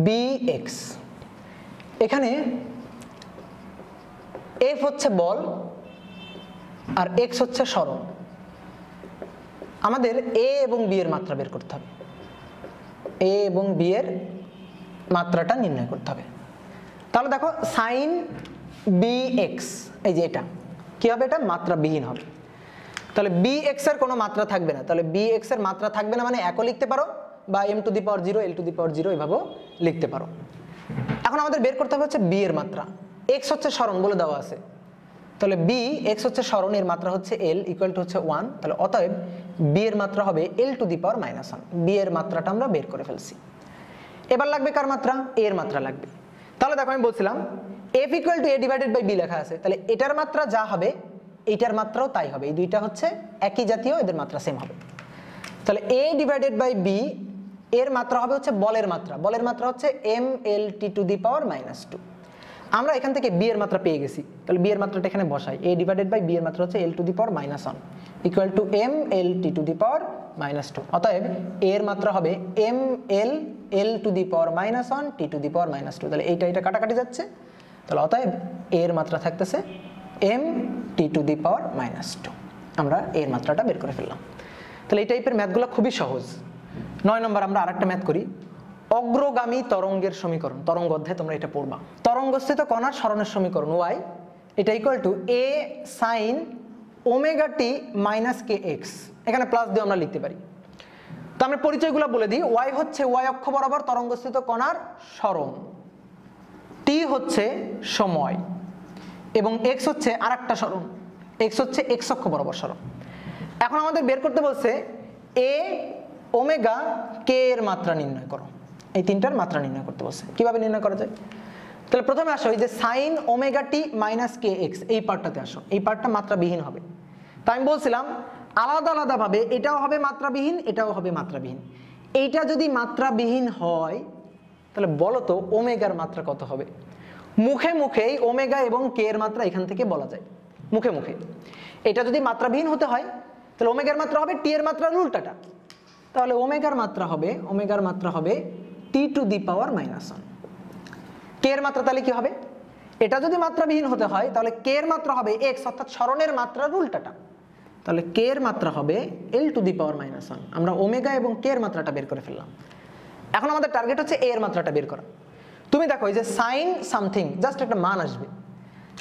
Speaker 1: B X. এখানে এফ হচ্ছে বল আর এক্স হচ্ছে সরণ। আমাদের এ এবং বি এর মাত্রা বের করতে হবে, এ এবং বি এর মাত্রাটা নির্ণয় করতে হবে। তাহলে দেখো সাইন বি এক্স, এই যে এটা কি হবে, এটা মাত্রাবিহীন হবে। তাহলে বি এক্স এর কোনো মাত্রা থাকবে না, তাহলে বি এক্স এর মাত্রা থাকবে না মানে একও লিখতে পারো বা M to the power 0 L to the power 0 এভাবেও লিখতে পারো। এখন আমাদের বের করতে হবে হচ্ছে বি এর মাত্রা। এক্স হচ্ছে সরণ বলে দেওয়া আছে, তাহলে বি এক্স হচ্ছে সরণ, এর মাত্রা হচ্ছে এল ইকুয়াল টু হচ্ছে 1, তাহলে অতএব বি এর মাত্রা হবে এল টু দি পাওয়ার -1। বি এর মাত্রাটা আমরা বের করে ফেলছি। এবার লাগবে কার মাত্রা? এ এর মাত্রা লাগবে। তাহলে দেখো আমি বলছিলাম F equal to A divided by B লেখা আছে, তাহলে এটার মাত্রা যা হবে এইটার মাত্রাও তাই হবে, এই দুইটা হচ্ছে একই জাতীয়, এদের মাত্রা সেম হবে। তাহলে এ ডিভাইডেড বাই বি এর মাত্রা হবে হচ্ছে বলের মাত্রা, বলের মাত্রা হচ্ছে M L T to the power -2। আমরা এখান থেকে বি এর মাত্রা পেয়ে গেছি, তাহলে বি এর মাত্রাটা এখানে বসাই, এ ডিভাইডেড বাই বি এর মাত্রা হচ্ছে L to the power -1 equal to M L T to the power -2। অতএব এ এর মাত্রা হবে M L L to the power -1 T to the power -2। তাহলে এইটা এটা কাটাকাটি যাচ্ছে, তাহলে অতএব এ এর মাত্রা থাকতেছে M T to the power -2। আমরা এর মাত্রাটা বের করে ফেললাম। তাহলে এই টাইপের ম্যাথগুলো খুবই সহজ। 9 নম্বর আমরা আরেকটা ম্যাথ করি, অগ্রগামী তরঙ্গের সমীকরণ। তরঙ্গ অধ্যায়ে তোমরা এটা পড়বা। তরঙ্গস্থিত কণার সরণের সমীকরণ y এটা equal to a sin omega t minus K x, এখানে প্লাস দিয়ে আমরা লিখতে পারি। তো আমরা পরিচয়গুলো বলে দিই, y হচ্ছে y অক্ষ বরাবর তরঙ্গস্থিত কণার সরণ, t হচ্ছে সময় এবং x হচ্ছে আরেকটা সরণ, x হচ্ছে x অক্ষ বরাবর সরণ। এখন আমাদের বের করতে বলছে a ওমেগা কে এর মাত্রা নির্ণয় করো, এই তিনটার মাত্রা নির্ণয় করতে বলছে। কিভাবে নির্ণয় করা যায়? তাহলে প্রথমে আসো এই যে সাইন ওমেগা টি মাইনাস কে এক্স, এই পার্টটাতে আসো, এই পার্টটা মাত্রাবিহীন হবে। তাই আমি বলছিলাম আলাদা আলাদাভাবে এটাও হবে মাত্রাবিহীন, এটাও হবে মাত্রাবিহীন। এইটা যদি মাত্রাবিহীন হয় তাহলে বলো তো ওমেগার মাত্রা কত হবে? মুখে মুখেই ওমেগা এবং কে এর মাত্রা এখান থেকে বলা যায়, মুখে মুখে। এটা যদি মাত্রাবিহীন হতে হয় তাহলে ওমেগার মাত্রা হবে টি এর মাত্রার উল্টাটা, তাহলে ওমেগার মাত্রা হবে টি টু দি পাওয়ার -1। কে এর মাত্রা তাহলে কি হবে? এটা যদি মাত্রাবিহীন হতে হয় তাহলে কে এর মাত্রা হবে এক্স, অর্থাৎ সরণের মাত্রার উল্টাটা, তাহলে কে এর মাত্রা হবে এল টু দি পাওয়ার -1। আমরা ওমেগা এবং কে এর মাত্রাটা বের করে ফেললাম। এখন আমাদের টার্গেট হচ্ছে এ এর মাত্রাটা বের করা। তুমি দেখো এই যে সাইন সামথিং জাস্ট একটা মান আসবে,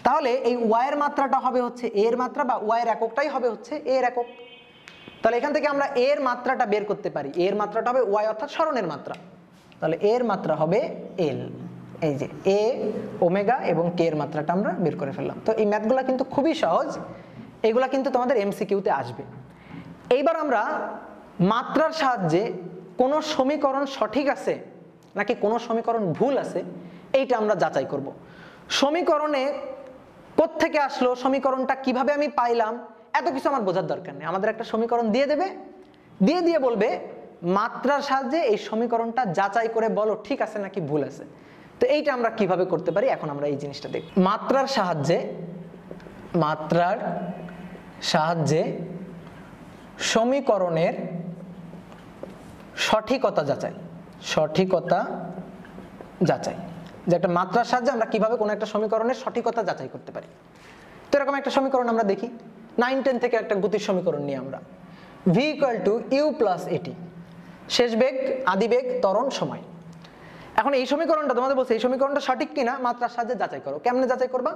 Speaker 1: তাহলে এই ওয়াই এর মাত্রাটা হবে হচ্ছে এ এর মাত্রা, বা ওয়াই এর এককটাই হবে হচ্ছে এ এর একক। তাহলে এখান থেকে আমরা এর মাত্রাটা বের করতে পারি, এর মাত্রাটা হবে ওয়াই অর্থাৎ সরণের মাত্রা, তাহলে এর মাত্রা হবে এল। এই যে এ ওমেগা এবং কে এর মাত্রাটা আমরা বের করে ফেললাম। তো এই ম্যাথগুলো কিন্তু খুবই সহজ, এগুলা কিন্তু তোমাদের এমসিকিউতে আসবে। এইবার আমরা মাত্রার সাহায্যে কোনো সমীকরণ সঠিক আছে নাকি কোনো সমীকরণ ভুল আছে এইটা আমরা যাচাই করব। সমীকরণে কোত্থেকে আসলো, সমীকরণটা কিভাবে আমি পাইলাম, এত কিছু আমার বোঝার দরকার নেই। আমাদের একটা সমীকরণ দিয়ে দেবে, দিয়ে বলবে মাত্রার সাহায্যে এই সমীকরণটা যাচাই করে বলো ঠিক আছে নাকি ভুল আছে। তো এইটা আমরা কিভাবে করতে পারি এখন আমরা এই জিনিসটা দেখব। মাত্রার সাহায্যে সমীকরণের সঠিকতা যাচাই, যে একটা মাত্রার সাহায্যে আমরা কিভাবে কোনো একটা সমীকরণের সঠিকতা যাচাই করতে পারি। তো এরকম একটা সমীকরণ আমরা দেখি 9-10 থেকে একটা গতির সমীকরণ নিয়ে আমরা, v equal to you plus A T, শেষ বেগ, আদি বেগ, ত্বরণ, সময়। এখন এই সমীকরণটা তোমাদের বলছে এই সমীকরণটা সঠিক কিনা মাত্রার সাহায্যে যাচাই করো। কেমনে যাচাই করবা?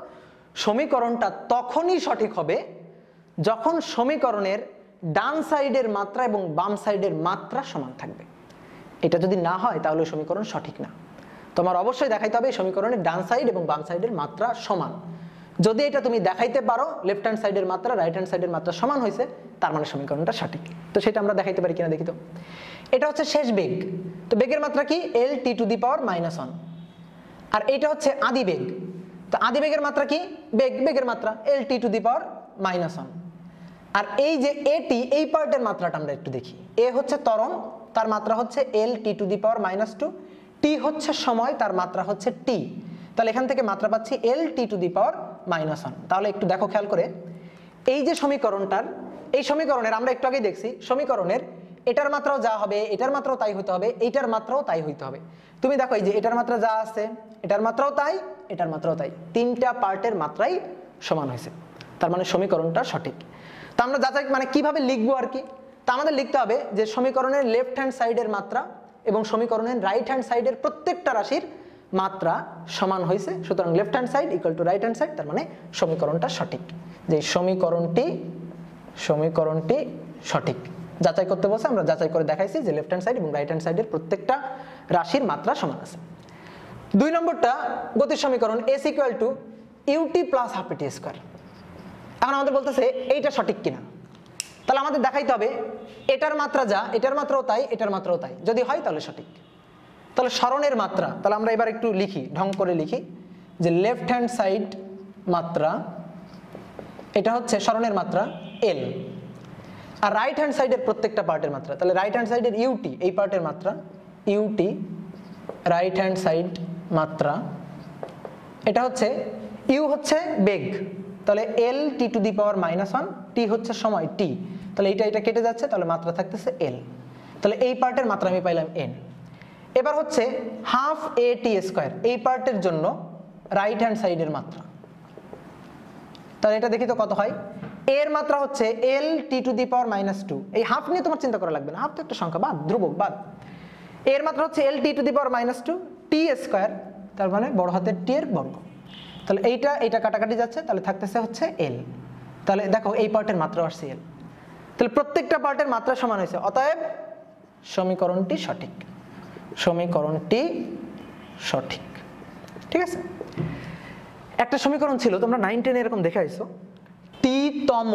Speaker 1: সমীকরণটা তখনই সঠিক হবে যখন সমীকরণের ডান সাইডের মাত্রা এবং বাম সাইডের মাত্রা সমান থাকবে। এটা যদি না হয় তাহলে সমীকরণ সঠিক না। তোমার অবশ্যই দেখাইতে হবে এই সমীকরণের ডান সাইড এবং বাম সাইডের মাত্রা সমান। যদি এটা তুমি দেখাইতে পারো লেফট হ্যান্ড সাইডের মাত্রা রাইট হ্যান্ড সাইডের মাত্রা সমান হয়েছে, তার মানে সমীকরণটা সঠিক। তো সেটা আমরা দেখাইতে পারি কিনা দেখি তো। এটা হচ্ছে শেষ বেগ, তো বেগের মাত্রা কি এল টি টু দি পাওয়ার -1, আর এটা হচ্ছে আদি বেগ, তো আদি বেগের মাত্রা কি বেগের মাত্রা এল টি টু দি পাওয়ার -1। আর এই যে এটি এই পার্টের মাত্রাটা আমরা একটু দেখি। এ হচ্ছে ত্বরণ, তার মাত্রা হচ্ছে L T to the power -2, টি হচ্ছে সময়, তার মাত্রা হচ্ছে টি। তাহলে এখান থেকে মাত্রা পাচ্ছি এল টি টু দি পাওয়ার -1। তাহলে একটু দেখো খেয়াল করে, এই যে সমীকরণটার, এই সমীকরণের আমরা একটু আগেই দেখছি সমীকরণের এটার মাত্রাও যা হবে এটার মাত্রাও তাই হতে হবে, এইটার মাত্রাও তাই হইতে হবে। তুমি দেখো এই যে এটার মাত্রা যা আছে এটার মাত্রাও তাই, এটার মাত্রাও তাই, তিনটা পার্টের মাত্রাই সমান হয়েছে, তার মানে সমীকরণটা সঠিক। তা আমরা যাচাই মানে কিভাবে লিখবো আর কি, তা আমাদের লিখতে হবে যে সমীকরণের লেফট হ্যান্ড সাইডের মাত্রা এবং সমীকরণের রাইট হ্যান্ড সাইডের প্রত্যেকটা রাশির মাত্রা সমান হয়েছে, সুতরাং left hand side equal to right hand side, তার মানে সমীকরণটা সঠিক। যে সমীকরণটি সঠিক যাচাই করতে বলছে, আমরা যাচাই করে দেখাইছি যে লেফট হ্যান্ড সাইড এবং রাইট হ্যান্ড সাইডের প্রত্যেকটা রাশির মাত্রা সমান আছে। 2 নম্বরটা গতির সমীকরণ s equal to U T plus half T square. এখন আমাদের বলতেছে এইটা সঠিক কিনা, তাহলে আমাদের দেখাইতে হবে এটার মাত্রা যা এটার মাত্রাও তাই, এটার মাত্রাও তাই, যদি হয় তাহলে সঠিক। তাহলে সরণের মাত্রা, তাহলে আমরা এবার একটু লিখি, ঢং করে লিখি যে লেফট হ্যান্ড সাইড মাত্রা এটা হচ্ছে সরণের মাত্রা এল, আর রাইট হ্যান্ড সাইডের প্রত্যেকটা পার্টের মাত্রা, তাহলে রাইট হ্যান্ড সাইডের ইউটি এই পার্টের মাত্রা ইউটি, রাইট হ্যান্ড সাইড মাত্রা এটা হচ্ছে ইউ হচ্ছে বেগ, তাহলে এল টি টু দি পাওয়ার -1, টি হচ্ছে সময় টি, তাহলে এটা কেটে যাচ্ছে, তাহলে মাত্রা থাকতেছে এল, তাহলে এই পার্টের মাত্রা আমি পাইলাম এন। এবার হচ্ছে হাফ এ টি স্কোয়ার, এই পার্টের জন্য রাইট হ্যান্ড সাইডের মাত্রা, তাহলে এটা দেখি তো কত হয়। এর মাত্রা হচ্ছে L T to the power -2, এই হাফ নিয়ে তোমার চিন্তা করা লাগবে না, হাফ তো একটা সংখ্যা, বাদ ধ্রুবক বাদ। এর মাত্রা হচ্ছে L T to the power -2 T square, তার মানে বড় হাতের টি এর বর্গ, তাহলে এইটা কাটাকাটি যাচ্ছে, তাহলে থাকতেছে হচ্ছে এল। তাহলে দেখো এই পার্টের মাত্রা আসছে এল, তাহলে প্রত্যেকটা পার্টের মাত্রা সমান হয়েছে, অতএব সমীকরণটি সঠিক, সমীকরণটি সঠিক। ঠিক আছে, একটা সমীকরণ ছিল তোমরা 9, 10 এরকম দেখে আইছো, টি তম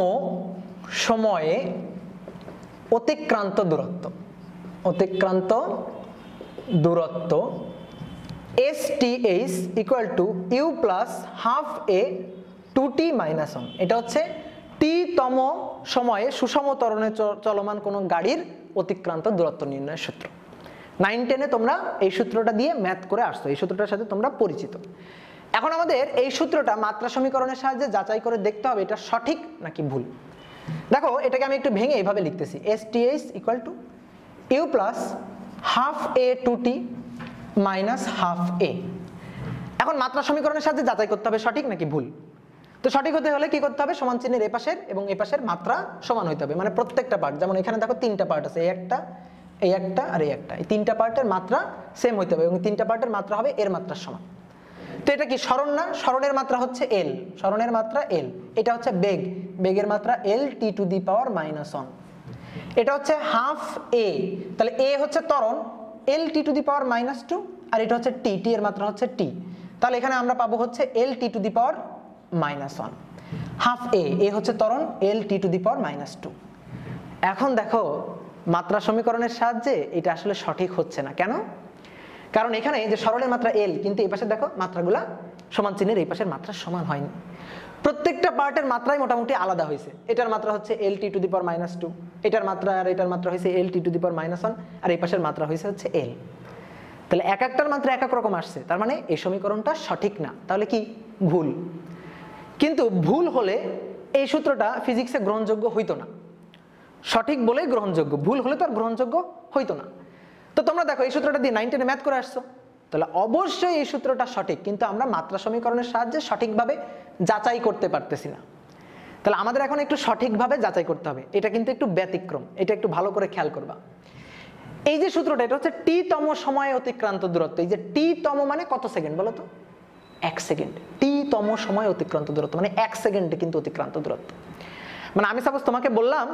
Speaker 1: সময়ে অতিক্রান্ত দূরত্ব STH equal to you plus half a to t -1। এটা হচ্ছে টি তম সময়ে সুষম ত্বরণে চলমান কোনো গাড়ির অতিক্রান্ত দূরত্ব নির্ণয়ের সূত্র। 9, 10 তোমরা এই সূত্রটা দিয়ে ম্যাথ করে আসছো, এই সূত্রটার সাথে তোমরা পরিচিত। এখন আমাদের এই সূত্রটা মাত্রা সমীকরণের সাহায্যে যাচাই করে দেখতে হবে এটা সঠিক নাকি ভুল। দেখো এটাকে আমি একটু ভেঙে এইভাবে লিখতেছি, STH equal to you plus half a to t minus half a. এখন মাত্রা সমীকরণের সাহায্যে যাচাই করতে হবে সঠিক নাকি ভুল। তো সঠিক হতে হলে কি করতে হবে, সমান চিহ্নের এই পাশের এবং এই পাশের মাত্রা সমান হইতে হবে, মানে প্রত্যেকটা পার্ট, যেমন এখানে দেখো 3টা পার্ট আছে, এই একটা আর এই একটা, এই 3টা পার্টের মাত্রা সেম হইতে হবে এবং 3টা পার্টের মাত্রা হবে এর মাত্রার সমান। তো এটা কি সরণ না, সরণের মাত্রা হচ্ছে এল, সরণের মাত্রা এল, এটা হচ্ছে বেগের মাত্রা এল টি টু দি পাওয়ার -1, এটা হচ্ছে হাফ এ, তাহলে এ হচ্ছে ত্বরণ এল টি টু দি পাওয়ার -2, আর এটা হচ্ছে টি এর মাত্রা হচ্ছে টি, তাহলে এখানে আমরা পাবো হচ্ছে L T to the power -1, half এ হচ্ছে ত্বরণ এল টি টু দি পাওয়ার -2। এখন দেখো মাত্রা সমীকরণের সাহায্যে এটা আসলে সঠিক হচ্ছে না, কেন? কারণ এখানে যে সরলের মাত্রা এল, কিন্তু এই পাশে দেখো মাত্রাগুলা সমান চিহ্নের এই পাশের মাত্রা সমান হয়নি, প্রত্যেকটা পার্টের মাত্রাই মোটামুটি আলাদা হয়েছে। এটার মাত্রা হচ্ছে L T to the power -2, এটার মাত্রা আর এটার মাত্রা হয়েছে এল টি টু দি পাওয়ার -1, আর এই পাশের মাত্রা হয়েছে হচ্ছে এল। তাহলে এক একটার মাত্রা এক এক রকম আসছে, তার মানে এই সমীকরণটা সঠিক না, তাহলে কি ভুল। কিন্তু ভুল হলে এই সূত্রটা ফিজিক্সে গ্রহণযোগ্য হইতো না, সঠিক বলেই গ্রহণযোগ্য, ভুল হলে তো আর গ্রহণযোগ্য হইতো না। তো তোমরা দেখো এই সূত্রটা দিয়ে 9, 10 ম্যাথ করে আসছো, তাহলে অবশ্যই এই সূত্রটা সঠিক, কিন্তু আমরা মাত্রা সমীকরণের সাহায্যে সঠিকভাবে যাচাই করতে পারতেছি না। তাহলে আমাদের এখন একটু সঠিকভাবে যাচাই করতে হবে, এটা কিন্তু একটু ব্যতিক্রম, এটা একটু ভালো করে খেয়াল করবা। এই যে সূত্রটা, এটা হচ্ছে টি তম সময়ে অতিক্রান্ত দূরত্ব, এই যে টি তম মানে কত সেকেন্ড বলো তো, 1 সেকেন্ড, টি তম সময়ে অতিক্রান্ত দূরত্ব মানে 1 সেকেন্ডে কিন্তু অতিক্রান্ত দূরত্ব। মানে আমি সাপোজ তোমাকে বললাম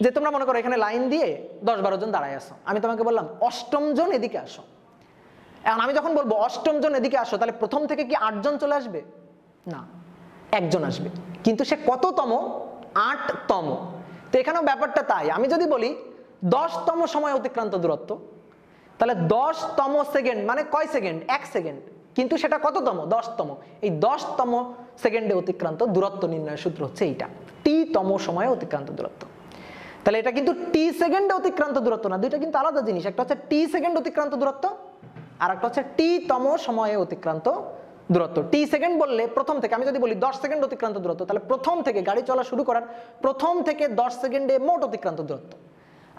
Speaker 1: যে তোমরা মনে করো এখানে লাইন দিয়ে 10-12 জন দাঁড়ায় আসো, আমি তোমাকে বললাম 8ম জন এদিকে আসো। এখন আমি যখন বলবো 8ম জন এদিকে আসো, তাহলে প্রথম থেকে কি 8 জন চলে আসবে? না, একজন আসবে, কিন্তু সে কততম? 8তম। তো এখানেও ব্যাপারটা তাই, আমি যদি বলি 10তম সময় অতিক্রান্ত দূরত্ব, তাহলে 10তম সেকেন্ড মানে কয় সেকেন্ড? 1 সেকেন্ড, কিন্তু সেটা কততম? 10তম। এই 10তম সেকেন্ডে অতিক্রান্ত দূরত্ব নির্ণয়ের সূত্র হচ্ছে এইটা, টি-তম সময়ে অতিক্রান্ত দূরত্ব। তাহলে এটা কিন্তু টি সেকেন্ডে অতিক্রান্ত দূরত্ব না, দুইটা কিন্তু আলাদা জিনিস। একটা হচ্ছে টি সেকেন্ড অতিক্রান্ত দূরত্ব, আর একটা হচ্ছে টি-তম সময়ে অতিক্রান্ত দূরত্ব। টি সেকেন্ড বললে প্রথম থেকে, আমি যদি বলি 10 সেকেন্ড অতিক্রান্ত দূরত্ব, তাহলে প্রথম থেকে গাড়ি চলা শুরু করার প্রথম থেকে 10 সেকেন্ডে মোট অতিক্রান্ত দূরত্ব।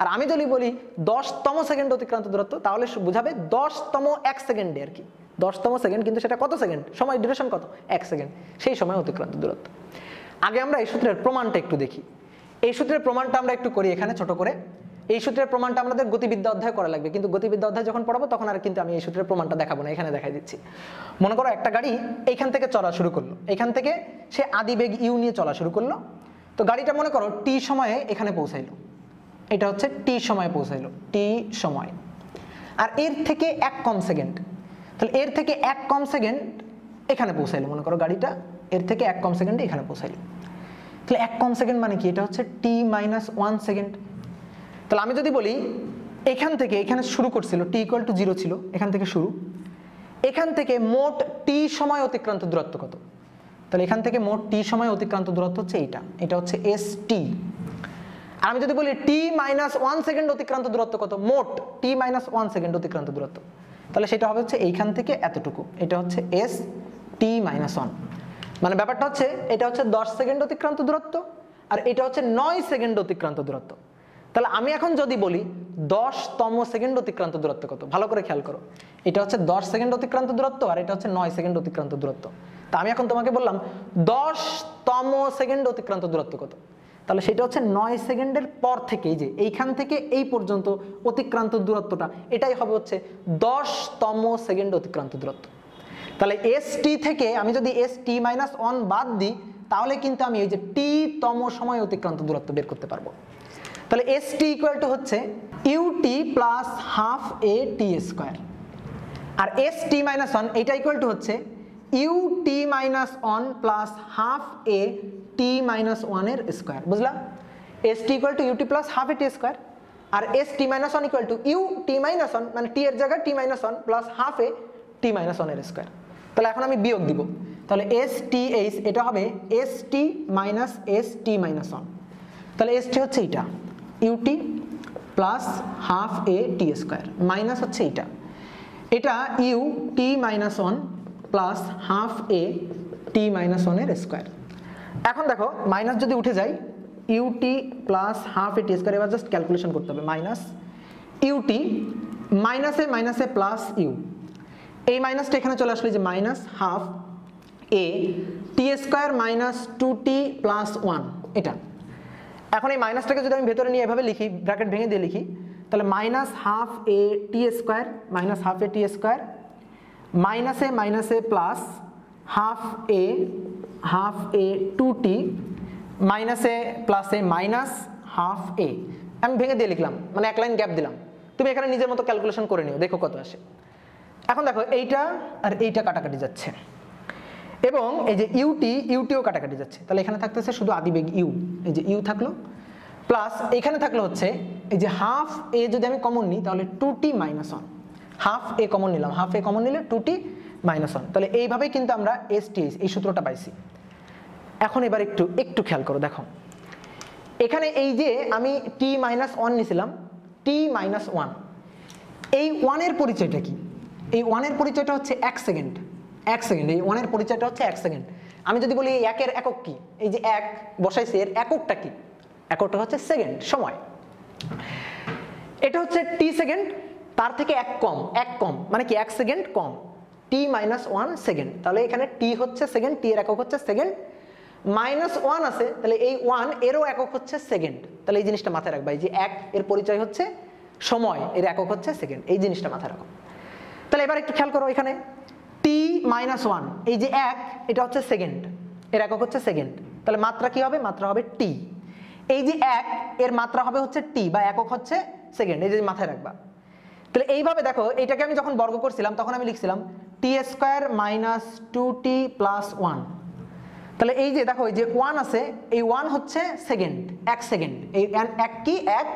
Speaker 1: আর আমি যদি বলি 10তম সেকেন্ড অতিক্রান্ত দূরত্ব, তাহলে বুঝাবে 10তম 1 সেকেন্ডে আর কি, 10তম সেকেন্ড, কিন্তু সেটা কত সেকেন্ড? সময় ডিউরেশন কত? 1 সেকেন্ড, সেই সময় অতিক্রান্ত দূরত্ব। আগে আমরা এই সূত্রের প্রমাণটা একটু দেখি। এই সূত্রের প্রমাণটা আমরা একটু করি এখানে ছোট করে। এই সূত্রের প্রমাণটা আমাদের গতিবিদ্যা অধ্যায় করা লাগবে, কিন্তু গতিবিদ্যা অধ্যায় যখন পড়াবো তখন আর কিন্তু আমি এই সূত্রের প্রমাণটা দেখাবো না, এখানে দেখাই দিচ্ছি। মনে করো একটা গাড়ি এইখান থেকে চলা শুরু করলো, এখান থেকে সে আদিবেগ ইউ নিয়ে চলা শুরু করলো। তো গাড়িটা মনে করো টি সময়ে এখানে পৌঁছাইলো, এটা হচ্ছে টি সময়ে পৌঁছাইলো, টি সময়। আর এর থেকে 1 কম সেকেন্ড, তাহলে এর থেকে 1 কম সেকেন্ড এখানে পৌঁছাইলো, মনে করো গাড়িটা এর থেকে 1 কম সেকেন্ডে এখানে পৌঁছাইলো। তাহলে 1 কম সেকেন্ড মানে কি? এটা হচ্ছে t-1 সেকেন্ড। তাহলে আমি যদি বলি এখান থেকে এখানে শুরু করছিল, t=0 ছিল, এখান থেকে শুরু, এখান থেকে মোট টি সময় অতিক্রান্ত দূরত্ব কত? তাহলে এখান থেকে মোট টি সময় অতিক্রান্ত দূরত্ব হচ্ছে এইটা, এটা হচ্ছে st। আর আমি যদি বলি t-1 সেকেন্ড অতিক্রান্ত দূরত্ব কত? মোট t-1 সেকেন্ড অতিক্রান্ত দূরত্ব, তাহলে সেটা হবে হচ্ছে এইখান থেকে এতটুকু, এটা হচ্ছে st-1। মানে ব্যাপারটা হচ্ছে এটা হচ্ছে 10 সেকেন্ড অতিক্রান্ত দূরত্ব, আর এটা হচ্ছে 9 সেকেন্ড অতিক্রান্ত দূরত্ব। তাহলে আমি এখন যদি বলি 10তম সেকেন্ড অতিক্রান্ত দূরত্ব কত, ভালো করে খেয়াল করো, এটা হচ্ছে 10 সেকেন্ড অতিক্রান্ত দূরত্ব, আর এটা হচ্ছে 9 সেকেন্ড অতিক্রান্ত দূরত্ব। তা আমি এখন তোমাকে বললাম 10তম সেকেন্ড অতিক্রান্ত দূরত্ব কত, তাহলে সেটা হচ্ছে 9 সেকেন্ডের পর থেকে, যে এইখান থেকে এই পর্যন্ত অতিক্রান্ত দূরত্বটা, এটাই হবে হচ্ছে 10তম সেকেন্ড অতিক্রান্ত দূরত্ব। তাহলে st থেকে আমি যদি st-1 বাদ দিই, তাহলে কিন্তু আমি এই যে t-তম সময় অতিক্রান্ত দূরত্ব বের করতে পারবো। তাহলে st হচ্ছে ut plus half a t², আর st-1 এটা হচ্ছে ut-1 plus half a t-1 এর স্কয়ার। বুঝলা? st ut plus half a t², আর st-1 ut-1 মানে t এর জায়গায় t-1 plus half a t-1 এর স্কয়ার। তাহলে এখন আমি বিয়োগ দিব, তাহলে STH এটা হবে ST মাইনাস ST-1। তাহলে ST হচ্ছে এইটা UT plus half A T² minus হচ্ছে এইটা, এটা UT-1 plus half A T-1 এর স্কয়ার। এখন দেখো মাইনাস যদি উঠে যায়, UT plus half A T², এবার জাস্ট ক্যালকুলেশন করতে হবে, মাইনাস UT মাইনাসে মাইনাসে প্লাস ইউ, এই মাইনাসটা এখানে চলে আসলে যে minus half a t² minus 2t plus 1 এটা। এখন এই মাইনাসটাকে যদি আমি ভেতরে নিয়ে এভাবে লিখি, ব্র্যাকেট ভেঙে দিয়ে লিখি, তাহলে minus half a t² minus half a t² মাইনাসে মাইনাসে প্লাস হাফ a 2t মাইনাসে প্লাসে মাইনাস হাফ a। আমি ভেঙে দিয়ে লিখলাম, মানে এক লাইন গ্যাপ দিলাম। তুমি এখানে নিজের মতো ক্যালকুলেশন করে নিও, দেখো কত আসে। এখন দেখো এইটা আর এইটা কাটাকাটি যাচ্ছে, এবং এই যে ইউটিও কাটাকাটি যাচ্ছে, তাহলে এখানে থাকতেছে শুধু আদিবেগ ইউ, এই যে ইউ থাকলো, প্লাস এখানে থাকলো হচ্ছে এই যে হাফ এ যদি আমি কমন নিই তাহলে 2t-1, হাফ এ কমন নিলাম, হাফ এ কমন নিলে 2t-1, তাহলে এইভাবেই কিন্তু আমরা STH এই সূত্রটা পাইছি। এখন এবার একটু খেয়াল করো, দেখো এখানে এই যে আমি t-1 নিছিলাম, t-1, এই 1 এর পরিচয়টা কি? এই 1 এর পরিচয়টা হচ্ছে 1 সেকেন্ড, 1 সেকেন্ড, এই 1 এর পরিচয়টা হচ্ছে 1 সেকেন্ড। আমি যদি বলি এই 1 এর একক কি, এই যে 1 বসাইছি, এর এককটা কি? এককটা হচ্ছে সেকেন্ড, সময়। এটা হচ্ছে t সেকেন্ড, তার থেকে 1 কম মানে কি 1 সেকেন্ড কম, t-1 সেকেন্ড। তাহলে এখানে t হচ্ছে সেকেন্ড, t এর একক হচ্ছে সেকেন্ড, -1 আছে, তাহলে এই 1 এরও একক হচ্ছে সেকেন্ড। তাহলে এই জিনিসটা মাথায় রাখবা, এই যে 1 এর পরিচয় হচ্ছে সময়, এর একক হচ্ছে সেকেন্ড, এই জিনিসটা মাথায় রাখো। তাহলে এবার একটু খেয়াল করো, এখানে t-1, এই যে 1 এটা হচ্ছে সেকেন্ড, এর একক হচ্ছে সেকেন্ড, তাহলে মাত্রা কি হবে? মাত্রা হবে t। এই যে 1 এর মাত্রা হবে হচ্ছে টি বা একক হচ্ছে সেকেন্ড, এই যে মাথায় রাখবা। তাহলে এইভাবে দেখো, এটাকে আমি যখন বর্গ করছিলাম তখন আমি লিখছিলাম টি স্কোয়ার মাইনাস 2t প্লাস 1। তাহলে এই যে দেখো, এই যে 1 আছে, এই 1 হচ্ছে সেকেন্ড, 1 সেকেন্ড, এই 1 কি 1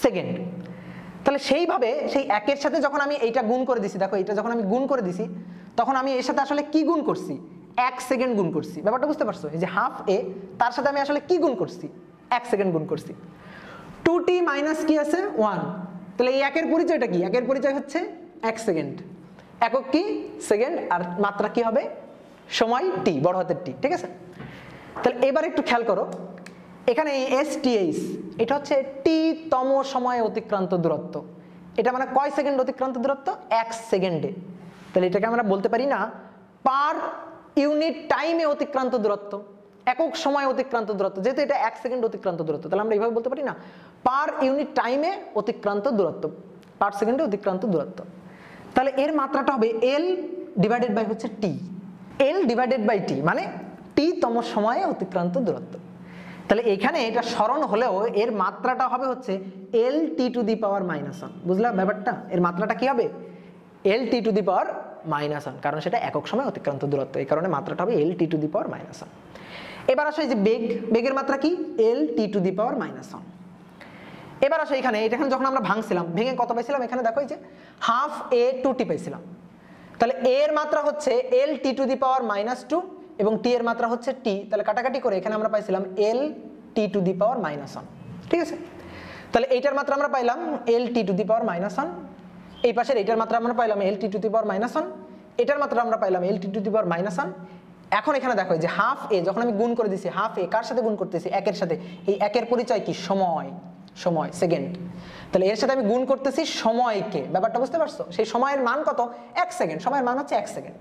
Speaker 1: সেকেন্ড। তাহলে সেইভাবে সেই 1 এর সাথে যখন আমি এইটা গুণ করে দিছি, দেখো এটা যখন আমি গুণ করে দিছি তখন আমি এর সাথে আসলে কি গুণ করছি, 1 সেকেন্ড গুণ করছি। ব্যাপারটা বুঝতে পারছো? এই যে হাফ এ, তার সাথে আমি আসলে কি গুণ করছি, 1 সেকেন্ড গুণ করছি। 2t মাইনাস কি আছে 1, তাহলে এই 1 এর পরিচয়টা কি, 1 এর পরিচয় হচ্ছে 1 সেকেন্ড, একক কি সেকেন্ড, আর মাত্রা কি হবে সময় টি, বড় হাতের টি, ঠিক আছে? তাহলে এবার একটু খেয়াল করো, এখানে এই STH এটা হচ্ছে টি তম সময়ে অতিক্রান্ত দূরত্ব। এটা মানে কয় সেকেন্ড অতিক্রান্ত দূরত্ব, 1 সেকেন্ডে। তাহলে এটাকে আমরা বলতে পারি না পার ইউনিট টাইমে অতিক্রান্ত দূরত্ব, একক সময়ে অতিক্রান্ত দূরত্ব, যেহেতু এটা 1 সেকেন্ড অতিক্রান্ত দূরত্ব, তাহলে আমরা এইভাবে বলতে পারি না পার ইউনিট টাইমে অতিক্রান্ত দূরত্ব, পার সেকেন্ডে অতিক্রান্ত দূরত্ব। তাহলে এর মাত্রাটা হবে L ডিভাইডেড বাই হচ্ছে টি, L ডিভাইডেড বাই টি মানে টি তম সময়ে অতিক্রান্ত দূরত্ব। তাহলে এখানে এটা স্মরণ হলেও এর মাত্রাটা হবে হচ্ছে LT টু দি পাওয়ার -1। বুঝলা ব্যাপারটা? এর মাত্রাটা কি হবে LT টু দি পাওয়ার -1, কারণ সেটা একক সময় অতিক্রান্ত দূরত্ব, এই কারণে মাত্রাটা হবে LT টু দি পাওয়ার -1। এবার আসো এই যে বেগ, বেগের মাত্রা কি LT টু দি পাওয়ার -1। এবার আসো এখানে, এটা যখন আমরা ভাঙছিলাম ভেঙে কত পাইছিলাম, এখানে দেখো এই যে হাফ a 2t পাইছিলাম। তাহলে a এর মাত্রা হচ্ছে LT টু দি পাওয়ার -2 এবং t এর মাত্রা হচ্ছে t, তাহলে কাটাকাটি করে এখানে আমরা পাইছিলাম LT টু দি পাওয়ার -1, ঠিক আছে? তাহলে এইটার মাত্রা আমরা পাইলাম LT টু দি পাওয়ার -1, এই পাশের এইটার মাত্রা আমরা পাইলাম LT টু দি পাওয়ার -1, এটার মাত্রা আমরা পাইলাম LT টু দি পাওয়ার -1। এখন এখানে দেখো যে হাফ এ যখন আমি গুণ করে দিছি, হাফ এ কার সাথে গুণ করতেছি, 1 এর সাথে, এই 1 এর পরিচয় কি সময়, সময় সেকেন্ড। তাহলে এর সাথে আমি গুণ করতেছি সময়কে, ব্যাপারটা বুঝতে পারছো? সেই সময়ের মান কত, 1 সেকেন্ড, সময়ের মান হচ্ছে 1 সেকেন্ড।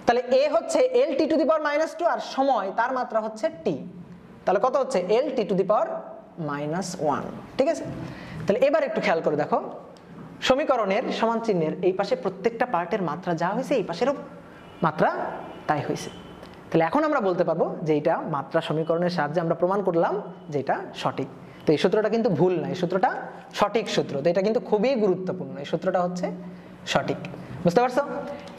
Speaker 1: তাহলে এ হচ্ছে LT টু দি পাওয়ার -2 আর সময় তার মাত্রা হচ্ছে t, তাহলে কত হচ্ছে LT টু দি পাওয়ার -1, ঠিক আছে? তাহলে এবার একটু খেয়াল করে দেখো, সমীকরণের সমান চিহ্নের এই পাশে প্রত্যেকটা পার্টের মাত্রা যা হয়েছে এই পাশেরও মাত্রা তাই হয়েছে। তাহলে এখন আমরা বলতে পারবো যে এটা মাত্রা সমীকরণের সাহায্যে আমরা প্রমাণ করলাম যে এটা সঠিক। তো এই সূত্রটা কিন্তু ভুল না, এই সূত্রটা সঠিক সূত্র, তো এটা কিন্তু খুবই গুরুত্বপূর্ণ, এই সূত্রটা হচ্ছে সঠিক। বুঝতে পারছো?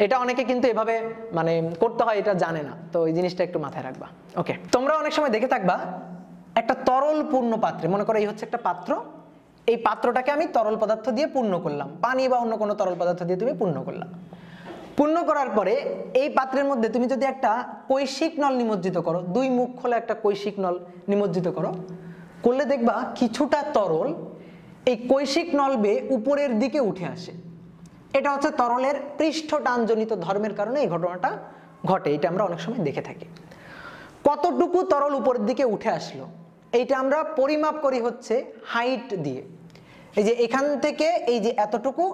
Speaker 1: এটা অনেকে কিন্তু এভাবে মানে করতে হয় এটা জানে না, তো এই জিনিসটা একটু মাথায় রাখবা। ওকে, তোমরা অনেক সময় দেখে থাকবা একটা তরল পূর্ণ পাত্রে, মনে করো এই হচ্ছে একটা পাত্র, এই পাত্রটাকে আমি তরল পদার্থ দিয়ে পূর্ণ করলাম, পানি বা অন্য কোনো তরল পদার্থ দিয়ে তুমি পূর্ণ করলাম। পূর্ণ করার পরে এই পাত্রের মধ্যে তুমি যদি একটা কৈশিক নল নিমজ্জিত করো, 2 মুখ খোলা একটা কৈশিক নল নিমজ্জিত করো, করলে দেখবা কিছুটা তরল এই কৈশিক নল বেয়ে উপরের দিকে উঠে আসে। এটা হচ্ছে তরলের পৃষ্ঠটানজনিত ধর্মের কারণে এই ঘটনাটা ঘটে, এটা আমরা অনেক সময় দেখে থাকি। কতটুকু তরল উপরের দিকে উঠে আসলো এইটা আমরা পরিমাপ করি হচ্ছে হাইট দিয়ে। এই যে এখান থেকে এই যে এতটুকু,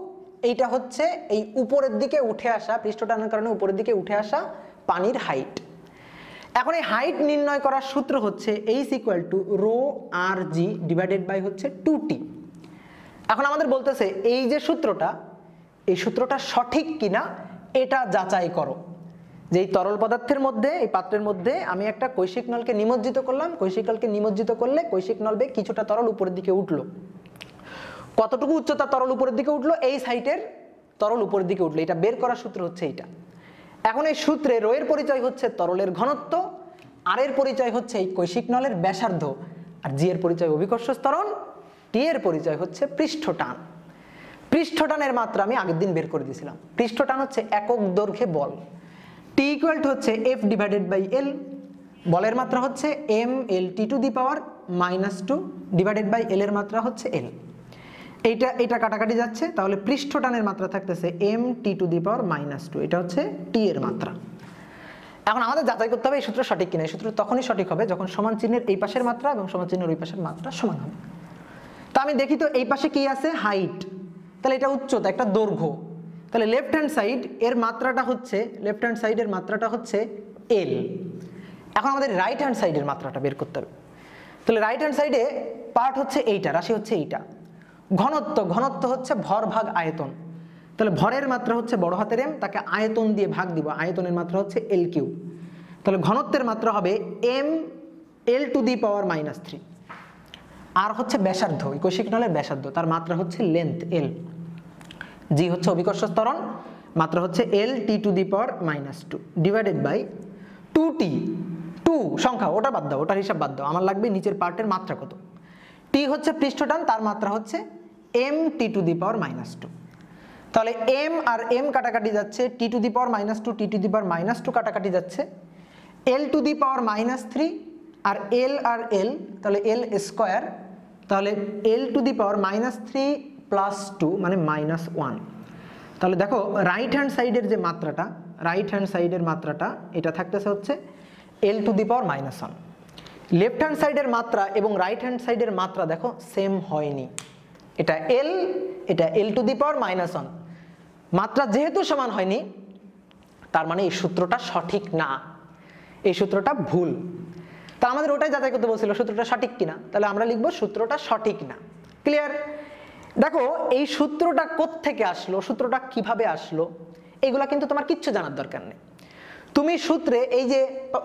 Speaker 1: এইটা হচ্ছে এই উপরের দিকে উঠে আসা, পৃষ্ঠটানের কারণে উপরের দিকে উঠে আসা পানির হাইট। এখন এই হাইট নির্ণয় করার সূত্র হচ্ছে H = ρRg ডিভাইডেড বাই হচ্ছে 2t। এখন আমাদের বলতেছে এই যে সূত্রটা, এই সূত্রটা সঠিক কিনা এটা যাচাই করো। যে এই তরল পদার্থের মধ্যে, এই পাত্রের মধ্যে আমি একটা কৈশিক নলকে নিমজ্জিত করলাম, কৈশিক নলকে নিমজ্জিত করলে কৈশিক নল বেয়ে কিছুটা তরল উপরের দিকে উঠলো। কতটুকু উচ্চতা তরল উপরের দিকে উঠলো, এই সাইটের তরল উপরের দিকে উঠলো, এটা বের করার সূত্র হচ্ছে এইটা। এখন এই সূত্রে রো এর পরিচয় হচ্ছে তরলের ঘনত্ব, আর এর পরিচয় হচ্ছে এই কৈশিক নলের ব্যাসার্ধ, আর জি এর পরিচয় অভিকর্ষ ত্বরণ, টি এর পরিচয় হচ্ছে পৃষ্ঠটান। পৃষ্ঠটানের মাত্রা আমি আগের দিন বের করে দিয়েছিলাম। পৃষ্ঠটান হচ্ছে একক দৈর্ঘ্যে বল, টি ইকুয়াল টু হচ্ছে এফ ডিভাইডেড বাই এল, বলের মাত্রা হচ্ছে mLT to the power -2 divided by L এর মাত্রা হচ্ছে এল। এইটা কাটাকাটি যাচ্ছে, তাহলে পৃষ্ঠটানের মাত্রা থাকতেছে mt টু দি পাওয়ার -2, এটা হচ্ছে টি এর মাত্রা। এখন আমাদের যাচাই করতে হবে এই সূত্র সঠিক কিনা। এই সূত্র তখনই সঠিক হবে যখন সমান চিহ্নের এই পাশের মাত্রা এবং সমান চিহ্নের ওই পাশের মাত্রা সমান হবে। তা আমি দেখি তো এই পাশে কি আছে, হাইট, তাহলে এটা উচ্চতা, একটা দৈর্ঘ্য, তাহলে লেফট হ্যান্ড সাইড এর মাত্রাটা হচ্ছে, লেফট হ্যান্ড সাইডের মাত্রাটা হচ্ছে এল। এখন আমাদের রাইট হ্যান্ড সাইডের মাত্রাটা বের করতে হবে। তাহলে রাইট হ্যান্ড সাইডে পার্ট হচ্ছে এইটা, রাশি হচ্ছে এইটা। ঘনত্ব, ঘনত্ব হচ্ছে ভর ভাগ আয়তন, তাহলে ভরের মাত্রা হচ্ছে বড় হাতের এম, তাকে আয়তন দিয়ে ভাগ দিব, আয়তনের মাত্রা হচ্ছে এল কিউ। তাহলে ঘনত্বের মাত্রা হবে mL টু দি পাওয়ার -3। আর হচ্ছে ব্যাসার্ধ, এই কৈশিক নলের ব্যাসার্ধ, তার মাত্রা হচ্ছে লেন্থ এল, জি হচ্ছে অভিকর্ষ ত্বরণ, মাত্রা হচ্ছে L T to the power -2 divided by 2t, 2 সংখ্যা ওটা বাদ দাও, ওটার হিসাব বাদ দাও, আমার লাগবে নিচের পার্টের মাত্রা কত। টি হচ্ছে পৃষ্ঠটান, তার মাত্রা হচ্ছে M T to the power -2। তাহলে এম আর এম কাটাকাটি যাচ্ছে, টি to the power -2 T to the power -2 কাটাকাটি যাচ্ছে, এল টু দি পাওয়ার -3 আর এল, তাহলে এল স্কোয়ার, তাহলে এল টু দি পাওয়ার -3 + 2 মানে -1। তাহলে দেখো রাইট হ্যান্ড সাইডের যে মাত্রাটা, রাইট হ্যান্ড সাইডের মাত্রাটা এটা থাকতেছে হচ্ছে L to the power -1। Left hand সাইডের মাত্রা এবং রাইট হ্যান্ড সাইডের মাত্রা দেখো সেম হয়নি, এটা এল, এটা এল টু দি পাওয়ার -1, মাত্রা যেহেতু সমান হয়নি তার মানে এই সূত্রটা সঠিক না, এই সূত্রটা ভুল। তা আমাদের ওটাই যাচাই করতে বলছিল সূত্রটা সঠিক কিনা, তাহলে আমরা লিখব সূত্রটা সঠিক না। ক্লিয়ার? দেখো এই সূত্রটা কোত্থেকে আসলো, সূত্রটা কিভাবে আসলো, এগুলা কিন্তু তোমার কিচ্ছু জানার দরকার নেই। তুমি সূত্রে এই যে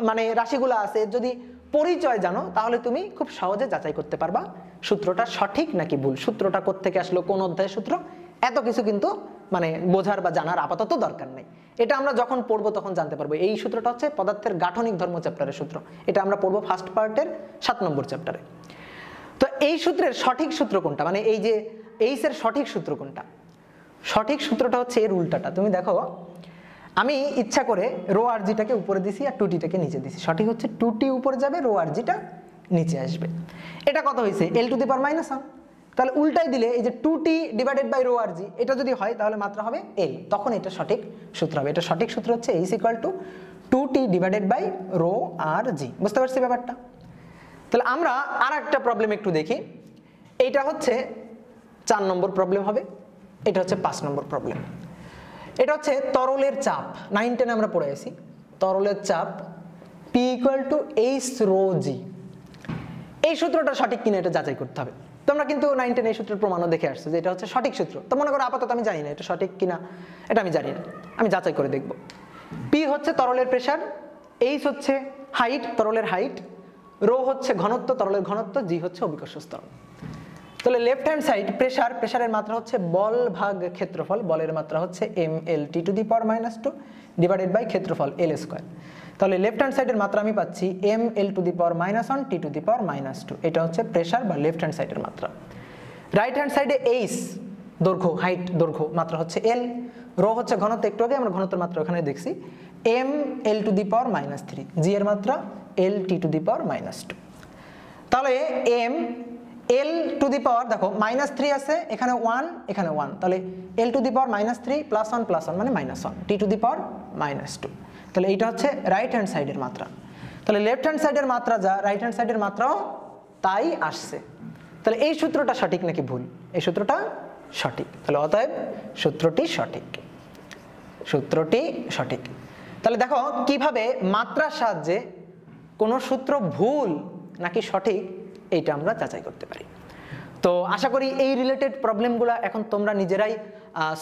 Speaker 1: মানে রাশিগুলো আছে যদি পরিচয় জানো তাহলে তুমি খুব সহজে যাচাই করতে পারবা সূত্রটা সঠিক নাকি ভুল, সূত্রটা কোত্থেকে আসলো, কোন অধ্যায়ের সূত্র, এত কিছু কিন্তু মানে বোঝার বা জানার আপাতত দরকার নেই। এটা আমরা যখন পড়বো তখন জানতে পারবো। এই সূত্রটা হচ্ছে পদার্থের গাঠনিক ধর্ম চ্যাপ্টারের সূত্র, এটা আমরা পড়বো ফার্স্ট পার্টের 7 নম্বর চ্যাপ্টারে। তো এই সূত্রের সঠিক সূত্র কোনটা, মানে এই যে এইচ এর সঠিক সূত্র কোনটা, সঠিক সূত্রটা হচ্ছে এর উল্টাটা। তুমি দেখো আমি ইচ্ছা করে রো আর জিটাকে উপরে দিছি আর 2t-টাকে নিচে দিছি, সঠিক হচ্ছে 2t উপরে যাবে, রো আর জিটা নিচে আসবে। এটা কত হয়েছে এল টু দি পাওয়ার -1, তাহলে উল্টাই দিলে এই যে 2t divided by rho r জি এটা যদি হয় তাহলে মাত্রা হবে এল, তখন এটা সঠিক সূত্র হবে। এটা সঠিক সূত্র হচ্ছে H equal to 2t divided by rho r g. বুঝতে পারছি ব্যাপারটা? তাহলে আমরা আর একটা প্রবলেম একটু দেখি। এইটা হচ্ছে 4 নম্বর প্রবলেম হবে, এটা হচ্ছে 5 নম্বর প্রবলেম। এটা হচ্ছে তরলের চাপ, 9-10 আমরা পড়ে আছি। তরলের চাপ P equal to H rho g. এই সূত্রটা সঠিক কিনা এটা যাচাই করতে হবে। তোমরা কিন্তু 9-10 এই সূত্রের প্রমাণও দেখে আসছো যে এটা হচ্ছে সঠিক সূত্র। তো মনে করো আপাতত আমি জানি না এটা সঠিক কিনা, এটা আমি জানি না, আমি যাচাই করে দেখব। P হচ্ছে তরলের প্রেসার, এইচ হচ্ছে হাইট, তরলের হাইট, রো হচ্ছে ঘনত্ব, তরলের ঘনত্ব, জি হচ্ছে অভিকর্ষ ত্বরণ। তাহলে লেফট হ্যান্ড সাইড প্রেসার, প্রেসারের মাত্রা হচ্ছে বল ভাগ ক্ষেত্রফল, বলের মাত্রা হচ্ছে ml T to the power -2 divided by ক্ষেত্রফল l স্কয়ার। তাহলে লেফট হ্যান্ড সাইডের মাত্রা আমি পাচ্ছি ml to the power -1 T to the power -2, এটা হচ্ছে প্রেসার বা লেফট হ্যান্ড সাইডের মাত্রা। রাইট হ্যান্ড সাইডে এইচ দৈর্ঘ্য, হাইট দৈর্ঘ্য, মাত্রা হচ্ছে l, রো হচ্ছে ঘনত্ব, একটু আগে আমরা ঘনত্বের মাত্রা ওখানে দেখছি ml টু দি পাওয়ার -3, জি এর মাত্রা l T to the power -2। তাহলে m l টু দি পাওয়ার দেখো -3 আছে, এখানে 1, এখানে 1, তাহলে l টু দি পাওয়ার -3 +1 +1 মানে -1, t টু দি পাওয়ার -2। তাহলে এইটা হচ্ছে রাইট হ্যান্ড সাইডের মাত্রা। তাহলে লেফট হ্যান্ড সাইডের মাত্রা যা, রাইট হ্যান্ড সাইডের মাত্রাও তাই আসছে। তাহলে এই সূত্রটা সঠিক নাকি ভুল? এই সূত্রটা সঠিক, তাহলে অতএব সূত্রটি সঠিক, সূত্রটি সঠিক। তাহলে দেখো কিভাবে মাত্রার সাহায্যে কোন সূত্র ভুল নাকি সঠিক এইটা আমরা যাচাই করতে পারি। তো আশা করি এই রিলেটেড প্রবলেমগুলো এখন তোমরা নিজেরাই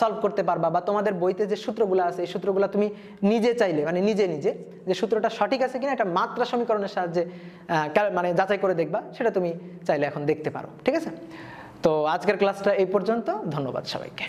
Speaker 1: সলভ করতে পারবা, বা তোমাদের বইতে যে সূত্রগুলো আছে এই সূত্রগুলো তুমি নিজে চাইলে মানে নিজে নিজে যে সূত্রটা সঠিক আছে কিনা এটা মাত্রা সমীকরণের সাহায্যে মানে যাচাই করে দেখবা, সেটা তুমি চাইলে এখন দেখতে পারো। ঠিক আছে? তো আজকের ক্লাসটা এই পর্যন্ত, ধন্যবাদ সবাইকে।